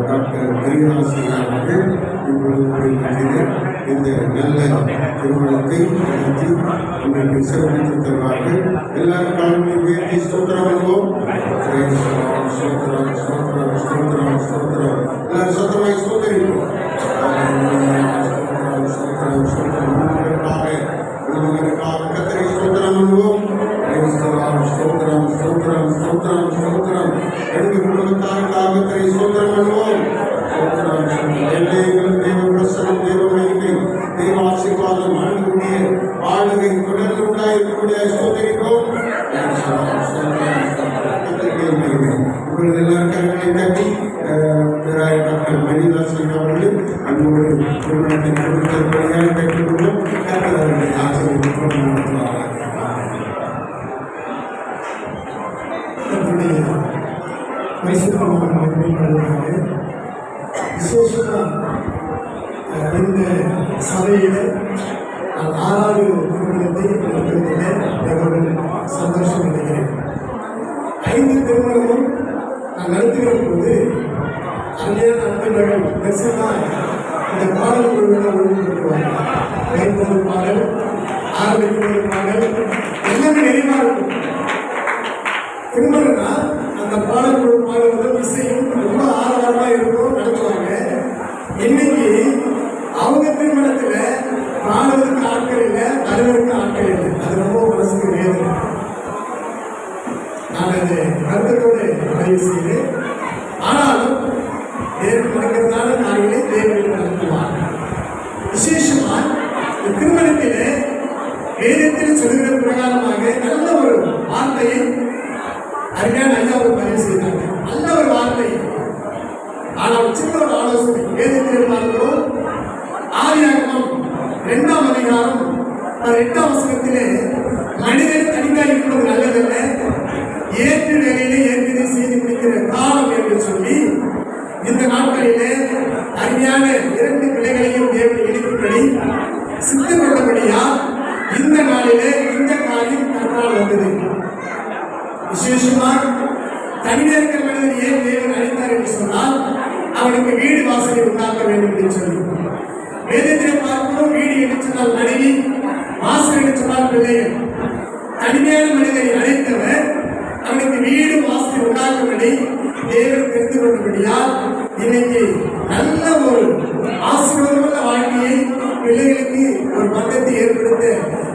டாக்டர் பெரியராசி அவர்கள் இந்த நல்ல திருமணத்தை நடத்தி உங்களுக்கு சிறப்பித்து தருவார்கள். எல்லாரும் காலமே உயர்த்தி ஸ்தோத்திரம் பண்ணுவோம். ஸ்தோத்திரம் ஸ்தோத்திரம் ஸ்தோத்திரம் ஸ்தோத்திரம் எல்லாரும் சொந்தமாய் ஸ்தோத்திரிப்போம். ஸ்தோத்திரம் ஸ்தோத்திரம் உங்களுக்காக கத்தரை ஸ்தோத்திரம் பண்ணுவோம். ஸ்தோத்திரம் ஸ்தோத்திரம் ஸ்தோத்திரம் ஸ்தோத்திரம் ரெண்டு குடும்பத்தாருக்காக கத்தரை ஸ்தோத்திரம் பண்ணுவோம். எல்லைகளும் தேவ பிரசனம் தேவ மகிமை தேவ ஆசீர்வாதம் ஆண்டுடைய ஆளுகை தொடர்ந்து உண்டாயிருக்கக்கூடிய ஸ்தோத்திரிப்போம். உங்களது எல்லாரும் கருங்களை தட்டி பேராய டாக்டர் மணிதாசன் அவர்கள் அன்போடு திருமணத்தை கொடுத்தபடியாக கேட்டுக்கொள்வோம். அவர்களை ஆசிரியர் நடத்துவார்கள். விசேஷமாக இந்த சபையில் நான் 6வது திருமணத்தை நடத்துவதில் மிகவும் சந்தோஷம் அடைகிறேன். 5 திருமணமும் நான் நடத்துகிற போது அருமையான அன்பர்கள் பெருசாக இந்த பாடல் குழுவினர் ஒழுங்குபடுத்துவாங்க. கைப்பொருள் பாடல், ஆரம்பிக்கும் பாடல் எல்லாமே நிறைவாக இருக்கும். திருமணம்னா அந்த பாடல் குழு பாடுவதும் இசையும் ரொம்ப ஆரவாரமாக இருக்கும், நடத்துவாங்க. இன்னைக்கு அவங்க திருமணத்துல பாடுவதற்கு ஆட்கள் இல்லை, தலைவருக்கு ஆட்கள் இல்லை. அது ரொம்ப மனசுக்கு வேதனை. நான் அது வருத்தத்தோடு பதிவு செய்கிறேன். ஆனாலும் தேவன் நடக்கிறதான காரியங்களை தேவன் நடத்துவார். விசேஷமா இந்த திருமணத்திலே வேதத்தில் சொல்லுகிற பிரகாரமாக நல்ல ஒரு வார்த்தையை அருமையான ஐயா ஒரு பதிவு செய்தாங்க. நல்ல ஒரு வார்த்தை. ஆனால் சின்ன ஒரு ஆலோசனை வேதத்தில் பார்க்கிறோம். ஆதியாகமம் 2ஆம் அதிகாரம் 8ஆம் வசனத்திலே மனிதன் தனியாக இருப்பது நல்லதல்ல, ஏற்று வேலையிலே ஏற்கனவே செய்து முடிக்கிற காலம் என்று சொல்லி இந்த நாட்களிலே அருமையான 2 பிள்ளைகளையும் தேவன் இணைக்கும்படி சித்தம் கொண்டபடியா இந்த நாளிலே இந்த காரியம் கற்றால் வந்தது. விசேஷமாக தனியாக இருக்கிற மனிதன் ஏன் தேவன் அழைத்தார் என்று சொன்னால் அவனுக்கு வீடு வாசலை உண்டாக்க வேண்டும் என்று சொல்லி வேதத்தில் பார்க்கிறோம். வீடு என்று சொன்னால் மனைவி, வாசல் என்று சொன்னால் பிள்ளைகள். தனிமையான மனிதனை அழைத்தவர் அவனுக்கு வீடு வாசலை உண்டாக்கும்படி தேவன் தெரிந்து கொண்டபடியால் இன்னைக்கு நல்ல ஒரு ஆசீர்வாதமான வாழ்க்கையை பிள்ளைகளுக்கு ஒரு பந்தத்தை ஏற்படுத்த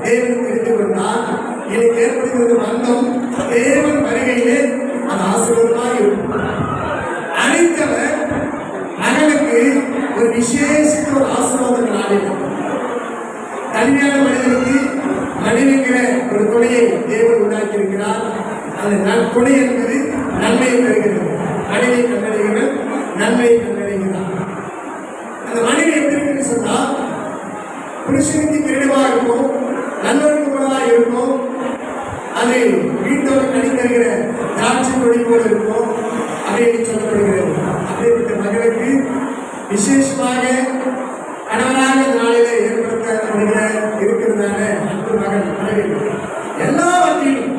தேவன் தெரிந்து கொண்டார். இன்னைக்கு ஏற்படுகிறது பந்தம் தேவன் வருகையிலே அது ஆசீர்வாதமாக இருக்கும். அழைத்தவர் மகனுக்கு ஒரு விசேஷித்த ஒரு ஆசீர்வாதம் நாளில் தனிமையான மனிதனுக்கு மனைவிங்கிற ஒரு துணையை தேவன் உண்டாக்கி இருக்கிறார். அந்த துணை என்பது நன்மையை தருகிறது. மனைவி கண்டடைகிறது, நன்மையை கண்டடைகிறார். அந்த மனைவி எப்படி இருக்குன்னு சொன்னால் புருஷனுக்கு திருடமாக இருக்கும், நல்லொழுக்கமாக இருக்கும். அது வீட்டோட கணித்தருகிற திராட்சை கொடி போல இருக்கும் அப்படின்னு சொல்லப்படுகிறது. அப்படிப்பட்ட மகளுக்கு விசேஷமாக கணவனாக நாளில ஏற்படுத்தப்படுகிற இருக்கிறதான அன்பு மகள் மனைவி எல்லாவற்றிலும்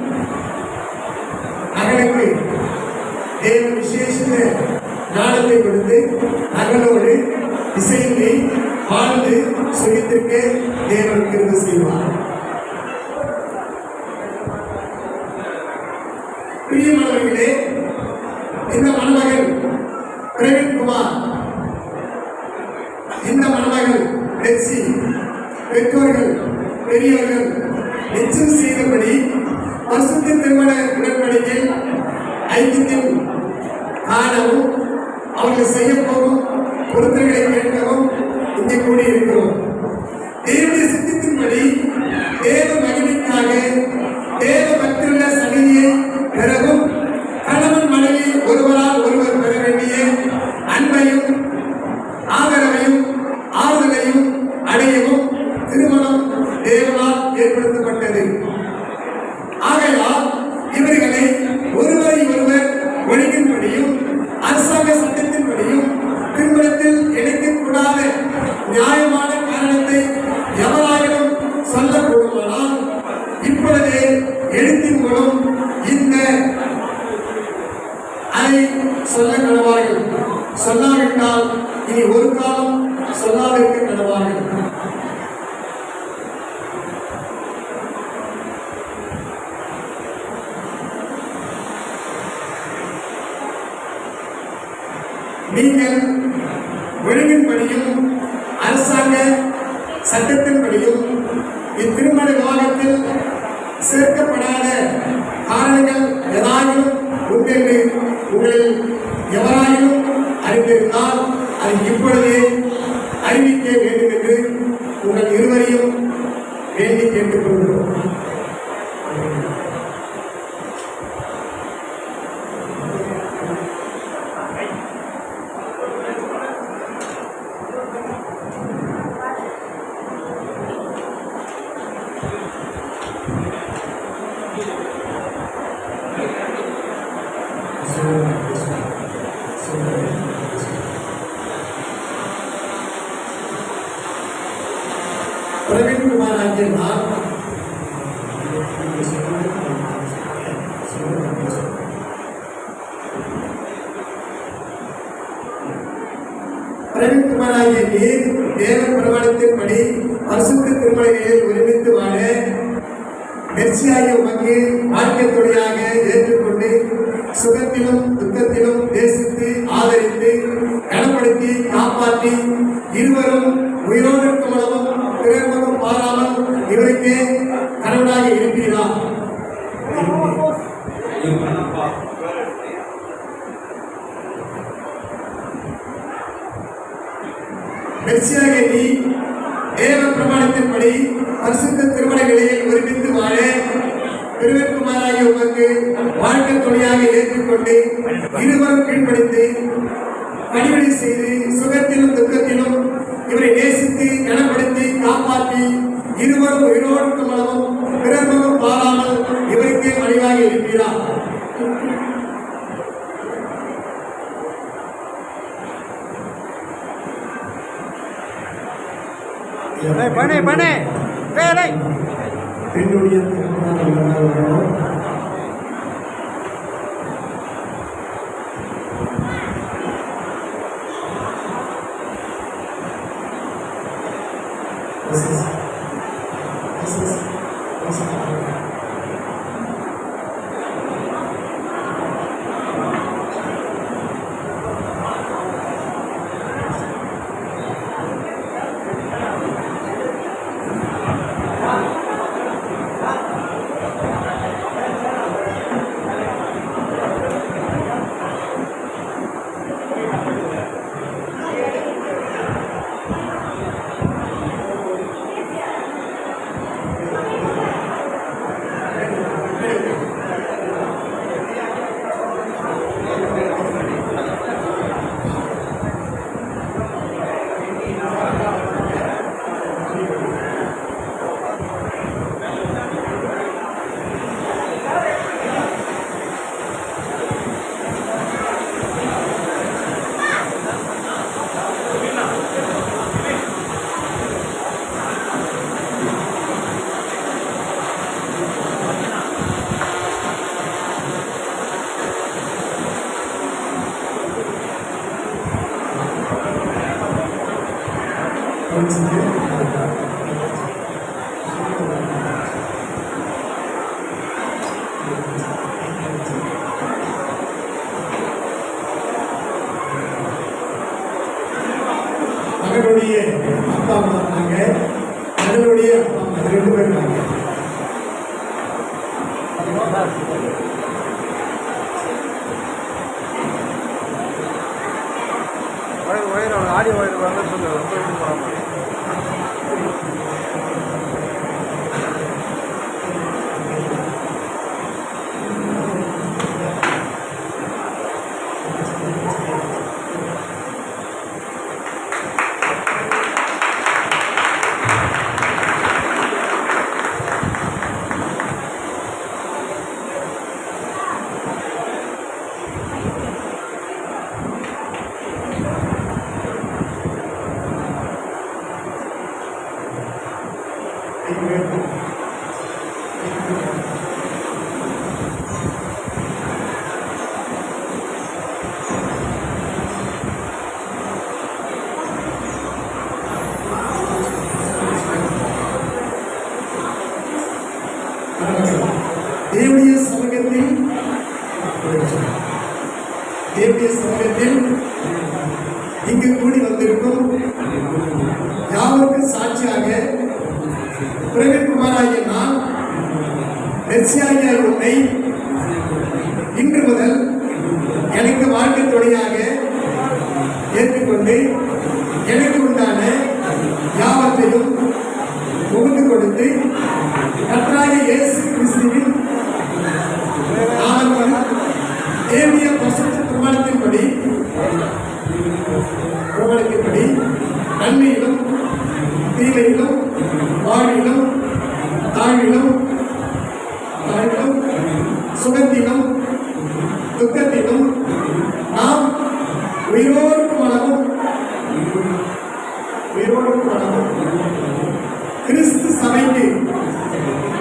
மகனுக்கு தேவன் விசேஷ ஞானத்தை கொடுத்து மகளோடு இசைந்து வாழ்ந்து சுயத்திற்க தேவன் கிருபை செய்வார். பிரியமானவர்களே, இந்த மணமகன் பிரவீன்குமார், இந்த மணமகள் பெட்சி பெற்றோர்கள் பெரியவர்கள் நிச்சயம் செய்தபடி பரிசுத்த திருமண உடன்படிக்கையில் ஐக்கியத்தின் காணவும் அவர்கள் செய்ய போகும் பொருத்தங்களை கேட்கவும் இங்கே கூடியிருக்கிறோம். தேவனுடைய சித்தத்தின்படி தேவ மகிமைக்காக தேவ பக்தியுள்ள சன்னிதியை பெறவும் கணவன் மனைவி ஒருவரால் ஒருவர் பெற வேண்டிய அன்பையும் ஆதரவையும் ஆறுதலையும் அடையவும் திருமணம் தேவனால் ஏற்படுத்தப்பட்டது. ஆகையால் இவர்களை ஒருவரை ஒருவர் ஒழுங்கின்படியும் அரசாங்க சட்டத்தின்படியும் திருமணத்தில் இணைக்கக்கூடாத நியாயமான காரணத்தை எவராயிலும் சொல்லக்கூடுமானால் இப்பொழுதே எழுத்தின் மூலம் இந்த அதை சொல்ல கடவார்கள். சொல்லாவிட்டால் இனி ஒரு காலம் சொல்லாதிருக்க கடவார்கள். நீங்கள் ஒழுங்கின்படியும் அரசாங்க சட்டத்தின்படியும் இத்திருமண விவாதத்தில் சேர்க்கப்படாத காரணங்கள் ஏதாயிலும் உண்டென்று உங்களில் எவராயிலும் அறிந்திருந்தால் அதை இப்பொழுதே அறிவிக்க வேண்டும் என்று உங்கள் இருவரையும் வேண்டி கேட்டுக்கொள்கிறோம். பிரவீன்குமார் ஆகிய நான் பிரவீன்குமார் ஆகிய நீர் தேவ பிரமாணத்தின்படி பரிசுத்த திருமலைகளில் ஒருமித்து வாழ மெர்சியாகிய உமக்கு வாழ்க்கை துணையாக ஏற்றுக்கொண்டு சுகத்திலும் துக்கத்திலும் நேசித்து ஆதரித்து கனப்படுத்தி காப்பாற்றி இருவரும் உயிரோடு இருக்கவளவும் பிறர்மனும் பாராமல் இவருக்கே கணவனாக இருப்பீரா? மெர்சியாக நீ தேவ பிரமாணத்தின்படி பரிசுத்த திருமண நிலையில் ஒருமித்து வாழ பிரவீன்குமாராகிய உமக்கு வாழ்க்கை துணையாக ஏற்றுக்கொண்டு இருவரும் கீழ்ப்படுத்தி பணிவிடை செய்து சுகத்திலும் துக்கத்திலும் இவரை நேசித்து கனப்படுத்தி காப்பாற்றி இருவரும் உயிரோடு இருக்கவளவும் பிறர்மனும் பாராமல் இவருக்கே மனைவாக இருப்பீரா? பணே பணே வேலை பெண்ணுடைய மகனுடைய அப்பா அம்மா இருக்காங்க, மகனுடைய அப்பா அம்மா 2 பேர் இருக்காங்க. ஒயர் ஆடியோ ஒயர் வந்து சொல்லு ரொம்ப இது போகாம தேவனுடைய சமூகத்தில் இங்கு கூடி வந்திருக்கும் யாவருக்கும் சாட்சியாக பிரகத்குமாராகிய நான் மெர்சியாகிய உன்னை இன்று முதல் எனக்கு வாழ்க்கை துணையாக ஏற்றுக்கொண்டு எனக்கு உண்டான யாவற்றையும் உமக்கு கொடுத்து கர்த்தராகிய இயேசு கிறிஸ்துவின் நாமத்தில் தேவனுடைய பரிசுத்த பிரமாணத்தின்படி நன்மையிலும் தீமையிலும் வாழ்விலும் தாழ்விலும் சுகத்திலும் துக்கத்திலும் நாம் உயிரோடு வளமும் கிறிஸ்து சபைக்கு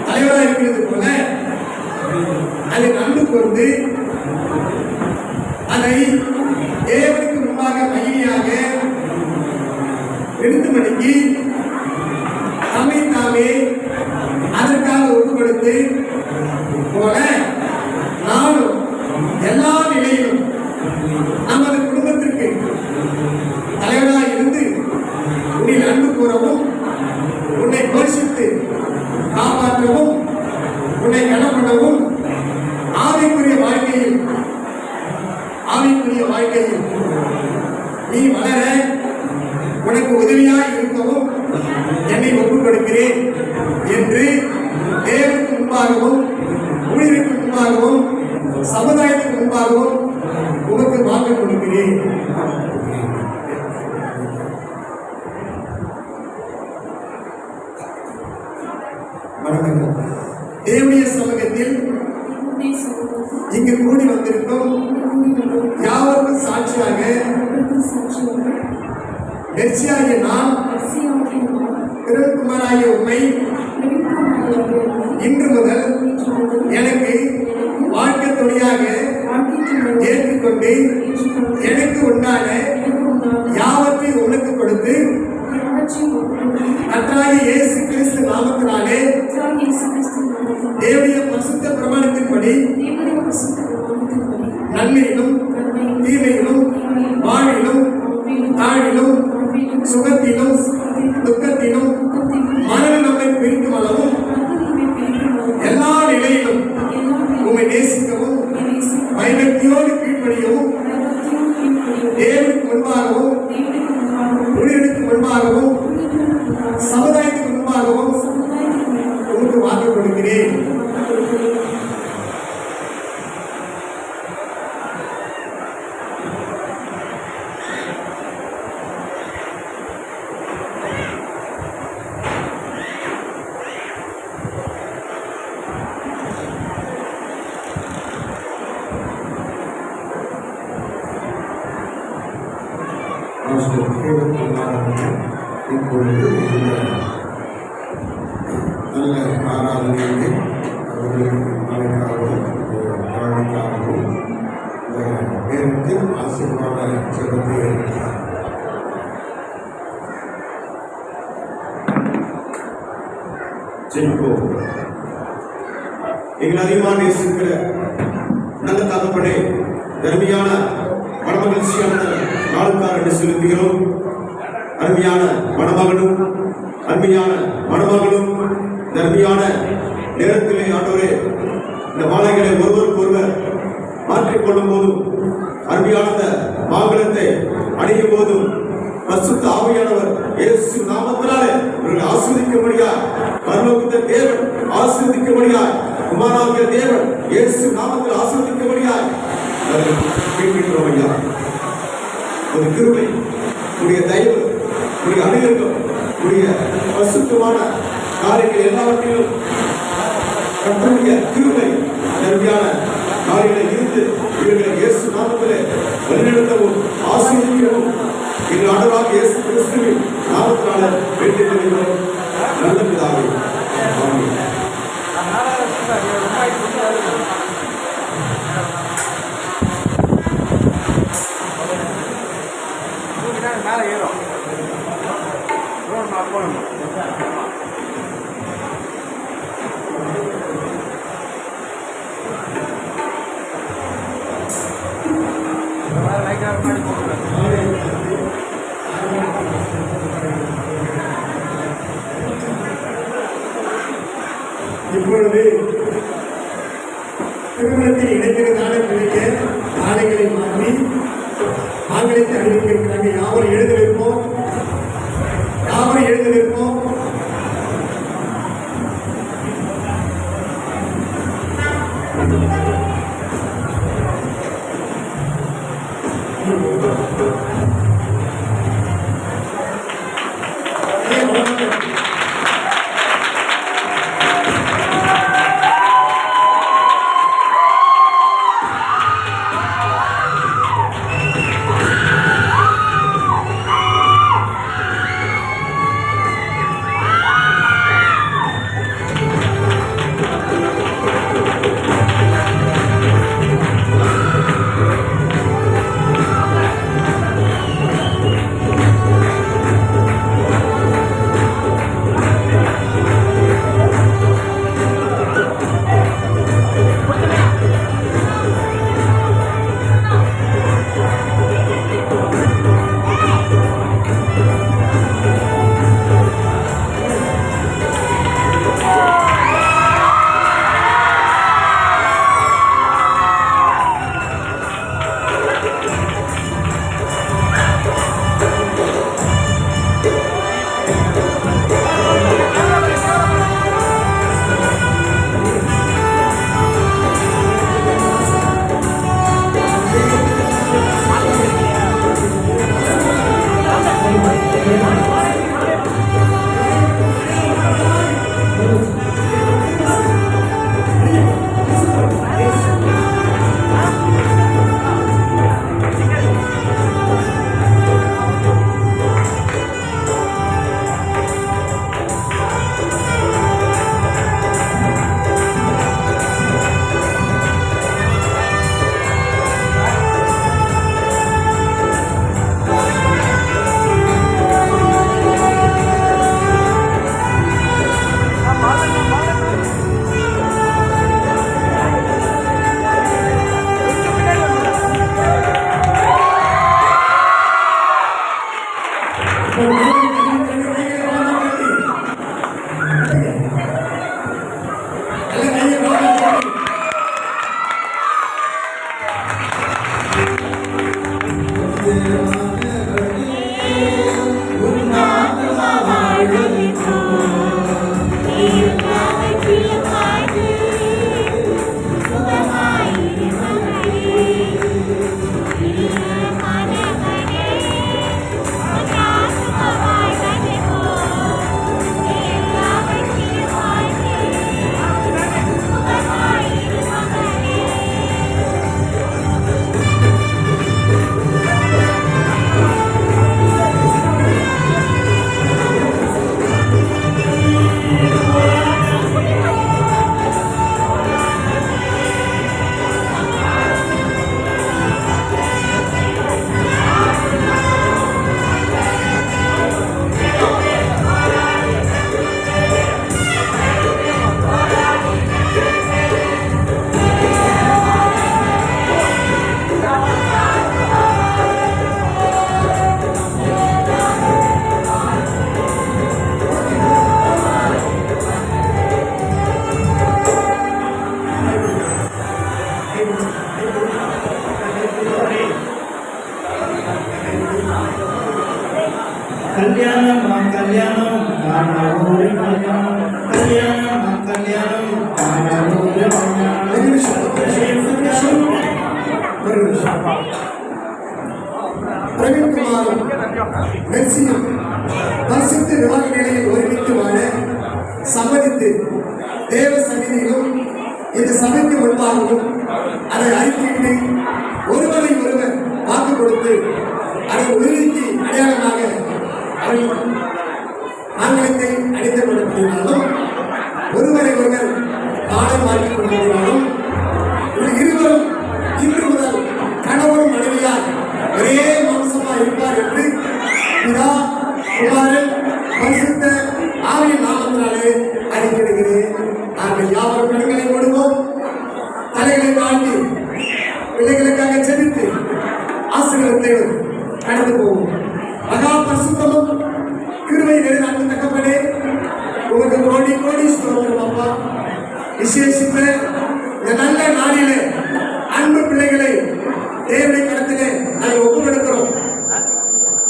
தலைவராக இருக்கிறது போல அதை அன்பு கொண்டு அதை தேவனுக்கு முன்பாக மகிமையாக எடுத்துமணிக்கு தம்மை தாமே அதற்காக ஒப்பு கொடுத்து போல நானும் எல்லா நிலையிலும் நமது குடும்பத்திற்கு தலைவராக இருந்து உன்னில் அன்பு கூறவும் உன்னை போஷித்து காப்பாற்றவும் உன்னை கனப்படவும் ஆவிக்குரிய வாழ்க்கையில் நீ வளர உனக்கு உதவியாக இருக்கவும் என்னை ஒப்புக் கொடுக்கிறேன் என்று தேவனுக்கு முன்பாகவும் ஊழியருக்கு முன்பாகவும் சமுதாயத்துக்கு முன்பாகவும் உனக்கு வாக்கு கொடுக்கிறேன். தேவனுடைய சமூகத்தில் இங்கு கூடி வந்திருக்கும் யாவருக்கும் சாட்சியாக மெர்சியாகிய நான் பிரகத்குமாராகிய உம்மை இன்று முதல் எனக்கு வாழ்க்கை துணையாக ஏற்றுக்கொண்டு எனக்கு உண்டான யாவற்றை உனக்கு கொடுத்து கர்த்தராகிய இயேசு கிறிஸ்து நாமத்தினாலே தேவனுடைய பரிசுத்த பிரமாணத்தின்படி நன்மையிலும் தீமையிலும் வாழ்விலும் தாழ்விலும் சுகத்திலும் துக்கத்திலும் மரணம் நம்மை பிரிக்கும் அளவும் எல்லா நிலையிலும் உம்மை நேசிக்கவும் பயபக்தியோடு கீழ்ப்படியவும் தேவனுக்கு முன்பாகவும் ஊழியருக்கு முன்பாகவும் சமுதாயத்துக்கு முன்பாகவும் உங்களுக்கு வாக்கு கொடுக்கிறேன். இப்பொழுது இந்த நல்ல ஆராதனையை அவர்களுக்காகவும் வாழ்க்கையாகவும் இந்த நேரத்தில் ஆசீர்வாத ஜெபத்தை இருக்கிறார். எங்கள் அதிகமாக நேசிக்கிற நல்ல தகப்பனே, அருமையான மனமகிழ்ச்சியான நாளுக்காக என்று செலுத்துகிறோம். அருமையான மணமகனும் அருமையான மணமகளும் இந்த அருமையான நேரத்திலே ஆண்டவரே இந்த மாலைகளை ஒருவருக்கொருவர் மாற்றிக்கொள்ளும் போதும் அருமையான இந்த மாங்கலத்தை அணியும் போதும் பரிசுத்த ஆவியானவர் இயேசு நாமத்தினாலே இவர்களை ஆசீர்வதிக்கும்படியாய், பரலோகத்தின் தேவன் ஆசீர்வதிக்கும்படியாய், குமாரனாகிய தேவன் இயேசு நாமத்தில் ஆசீர்வதிக்கும்படியாய் கேட்கின்றோம் ஐயா. ஒரு கிருபை, உடைய தயவு, உடைய அனுகிரகம், உடைய பரிசுத்தமான காரியங்கள் எல்லாவற்றிலும் கர்த்தருடைய கிருபை நன்மையான காரியங்களை இருந்து இவர்களை இயேசு நாமத்திலே வழிநடத்தவும் ஆசீர்வதிக்கவும் எங்கள் ஆண்டவராகிய இயேசு கிறிஸ்துவின் நாமத்தினால வேண்டிக் கொள்கிறோம். நல்ல பிதாவே, ஆமென். மேலே ஏறும் போகணும். இப்பொழுது திருமணத்தில் இணைக்கிறதான பிள்ளைங்க நாளைகளை மாற்றி ஆங்கிலத்தை அறிவிக்கிறாங்க. யாவரும் எழுதிருப்போம், யாவரும் எழுதிருப்போம். பிரவீன்குமாரும் மெர்சியும் பரிசுத்த விவாக நிலையில் ஒருமித்து வாழ சம்மதித்து தேவ சந்நிதியிலும் இந்த சபைக்கு முன்பாகவும் அதை அறிக்கையிட்டு ஒருவரை ஒருவர் வாக்கு கொடுத்து அதை உறுதிக்கு அடையாளமாக அவர்கள் ஆங்கிலத்தை அடித்தப்படுத்தினாலும் ஒருவரை ஒருவர் பாடம் மாற்றிக் கொண்டிருந்தாலும் இருவரும் இன்று முதல் கணவனும் மனைவியார் ஒரே மாம்சமாக இருப்பார் என்று பிதா குமாரன் பரிசுத்த ஆவியின் நாமத்தினாலே அறிக்கையிடுகிறேன். நாங்கள் யாவரும் கண்களை மூடுவோம், தலைகளை தாழ்த்தி பிள்ளைகளுக்காக செபித்து ஆசீர்வாதத்தோடு கடந்து போவோம். மகா பரிசுத்தமும் கிருபை நிறைந்த அன்பு தகப்பனே, உங்களுக்கு கோடி கோடி ஸ்தோத்திரம் அப்பா. விசேஷித்த இந்த நல்ல நாளிலே அன்பு பிள்ளைகளை தேவனுடைய கருத்திலே நாங்கள் ஒப்புக்கொடுக்கிறோம்.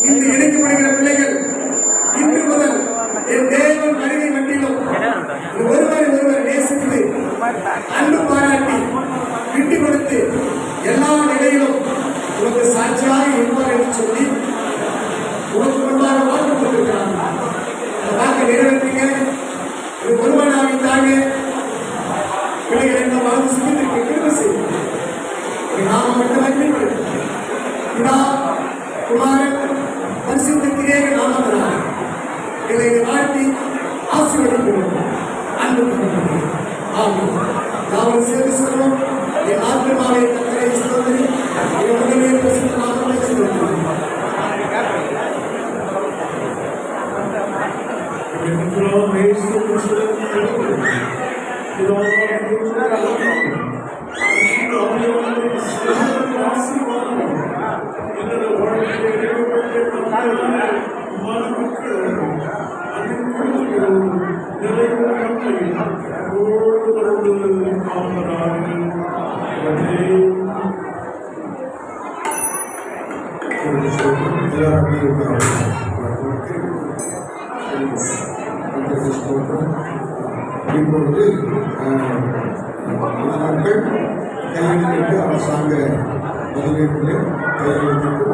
இன்று இணைக்கப்படுகிற பிள்ளைகள் இன்று முதல் என் தேவன் வருகை மட்டிலும் ஒருவரை ஒருவர் நேசித்து அன்பு பாராட்டி விட்டு கொடுத்து எல்லா நிலையிலும் உனக்கு சாட்சியாக இருப்பார் என்று சொல்லி உனக்கு முன்பாக வாக்கு கொடுத்திருக்கிறாங்க. அந்த வாக்கை நிறைவேற்றீங்க. இது ஒருவனாவிட்டாங்க பிள்ளைகள் என்ன வாழ்ந்து சுகித்திற்கு கிருபை செய்யும். நாம மட்டும் மகிமைப்படுது. பிதா குமாரன் பரிசுத்த கிரேக நாமத்தினாலே இதை வாழ்த்தி ஆசீர்வதிக்கிறோம். அன்பு தகப்பனே, ஆமென். யாவரும் சேர்ந்து சொல்வோம். என் ஆத்மாவை கர்த்தரை ஸ்தோத்திரி, என் உடலே பரிசுத்த நாமத்தை ஸ்தோத்திரி. இப்பொழுது மக்கள் கையெழுத்திட்டு அரசாங்க பதிவேட்டில் கையெழுத்திட்டு